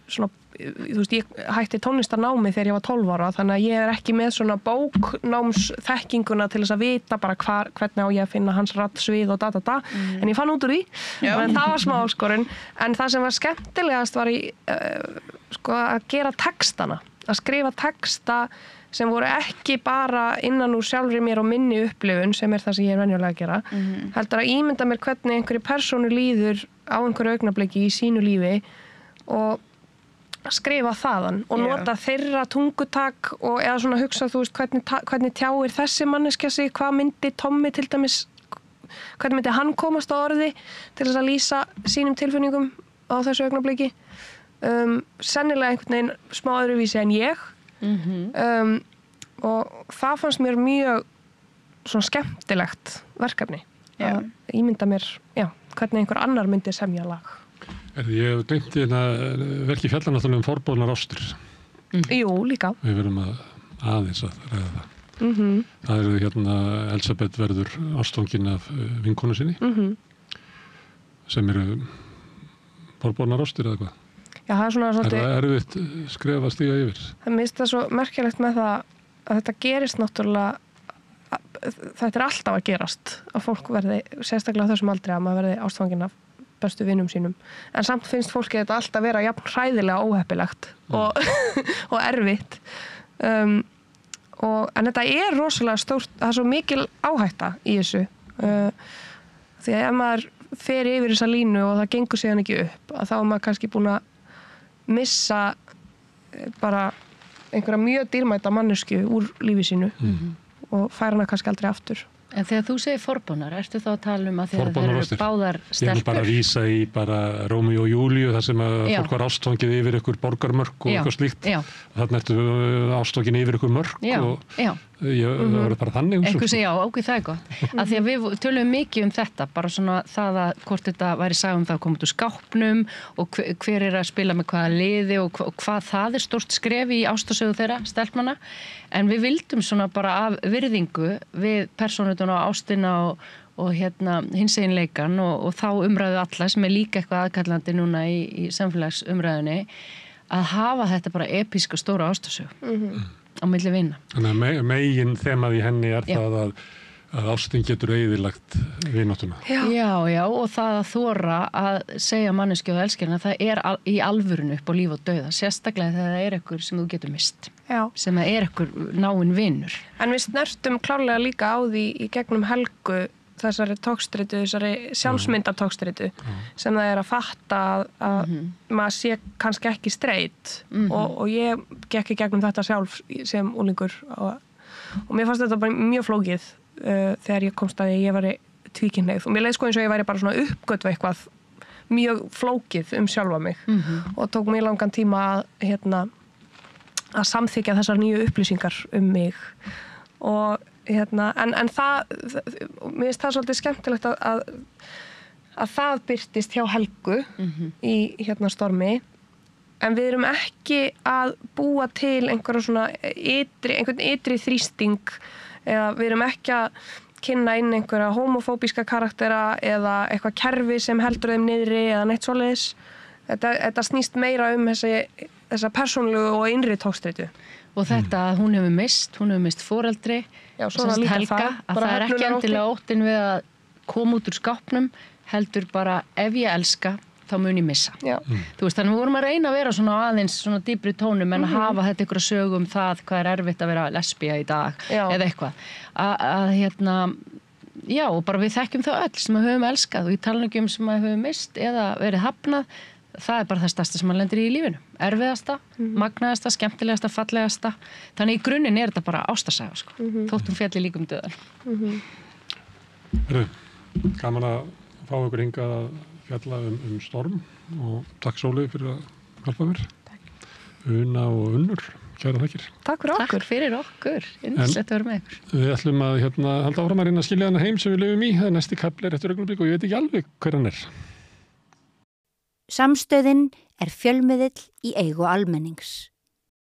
svona þú veist, ég hætti tónlistarnámi þegar ég var 12 ára þannig að ég er ekki með svona bóknámsþekkinguna til þess að vita bara hvernig á ég að finna hans raddsvið og en ég fann út úr því en það var smá áskorun en það sem var skemmtilegast var sko, að gera textana að skrifa texta sem voru ekki bara innan úr sjálfri mér og minni upplifun sem er það sem ég er venjulega að gera heldur að ímynda mér hvernig einhverju persónu líður á einhverju augnabliki í sínu lífi og skrifa þaðan og nota þeirra tungutak og eða svona hugsa, þú veist, hvernig tjáir þessi manneskja sig, hvað myndi Tommi til dæmis, hvernig myndi hann komast á orði til þess að lýsa sínum tilfinningum á þessu augnabliki. Sennilega einhvern veginn smá öðruvísi en ég. Og það fannst mér mjög svona skemmtilegt verkefni. Að ímynda mér, hvernig einhver annar myndi semja lag. Ég gleymti verki fjallar náttúrulega forboðnar ástir. Jú, líka. Við verðum aðeins að ræða það. Það Elisabeth verður ástfangin af vinkonu sinni sem eru forboðnar ástir eða hvað? Já, það svona svolítið... Það erfitt skref að stíga yfir. Það minnst það svo merkilegt með það að þetta gerist náttúrulega, þetta alltaf að gerast, að fólk verði, sérstaklega á þessum aldri, að maður verði ástfangin af bestu vinum sínum. En samt finnst fólki þetta alltaf vera jafn hræðilega óheppilegt og erfitt. En þetta rosalega stórt, það svo mikil áhætta í þessu. Því að ef maður fer yfir þessa línu og það gengur síðan ekki upp, að þá maður kannski búin að missa bara einhverja mjög dýrmæta mannesku úr lífi sínu og færa hana kannski aldrei aftur. En þegar þú segir forboðnar, ertu þá að tala að þegar það eru báðar stelpur? Ég bara að vísa í Rómeó og Júlíu þar sem að fólk var ástfangið yfir ykkur borgarmörk og eitthvað slíkt. Þarna ertu ástfangin yfir ykkur mörk og ég var bara þannig. Einhver segja, það gott. Af því að við tölum mikið þetta, bara svona það að hvort þetta væri sagum það að koma út úr skápnum og hver að spila með hvaða liði og hvað það stórt skref í ástasögu þeirra, stelpmanna. En við vildum svona bara af virðingu við persónutuna og ástina og hinsegin og þá umræðu alla sem líka eitthvað aðkallandi núna í samfélagsumræðunni að hafa þetta bara episka stóra ástasögu á milli vina. Þannig að megin þemað í henni það að ástin getur eyðilagt vináttuna. Já, og það að þora að segja manneskju og elskirna, það í alvörinu upp á líf og dauða, sérstaklega þegar það einhver sem þú getur mist. Sem einhver náinn vinur. En við snertum klárlega líka á því í gegnum Helgu þessari tókstritu, þessari sjálfsmyndartókstritu sem það að fatta að maður sé kannski ekki straight og ég gekk í gegnum þetta sjálf sem unglingur og mér fannst þetta bara mjög flókið þegar ég komst að ég væri tvíkynhneigð og mér leið eins og ég væri bara svona uppgötva eitthvað mjög flókið sjálfa mig og tók mér langan tíma að samþykja þessar nýju upplýsingar mig og en það mér finnst það svolítið skemmtilegt að það birtist hjá Helgu í Stormi en við erum ekki að búa til einhvern ytri þrýsting eða við erum ekki að kynna inn einhverja homofóbíska karaktera eða eitthvað kerfi sem heldur þeim niðri eða neitt svoleiðis. Þetta snýst meira þessa persónulegu og innri tókstreitu. Og þetta að hún hefur mist foreldri, Helga, að það ekki endilega óttin við að koma út úr skápnum, heldur bara ef ég elska, þá mun ég missa. Þú veist, þannig við vorum að reyna að vera svona aðeins svona dýpri tónum en að hafa þetta ykkur að sögu það hvað erfitt að vera lesbía í dag eða eitthvað. Já, og bara við þekkjum það öll sem að höfum elskað og ég tala ekki sem að höfum mist eða verið hafnað. Það bara það stærsta sem maður lendir í lífinu. Erfiðasta, magnaðasta, skemmtilegasta, fallegasta. Þannig í grunninn þetta bara ástarsaga, sko. Þóttum fjalli líkum döðan. Gaman að fá ykkur hingað að fjalla Storm og takk Sóley fyrir að hjálpa mér. Una og Unnur, kæra þakkir. Takk fyrir okkur. Takk fyrir okkur. Yndislegt að vera með ykkur. Við ætlum að halda áfram að reyna að skilja hana heim sem við lifum í. Það næsti kafli eftir augnablik og ég veit ekki alveg hver hann Samstöðin fjölmiðill í eigu almennings.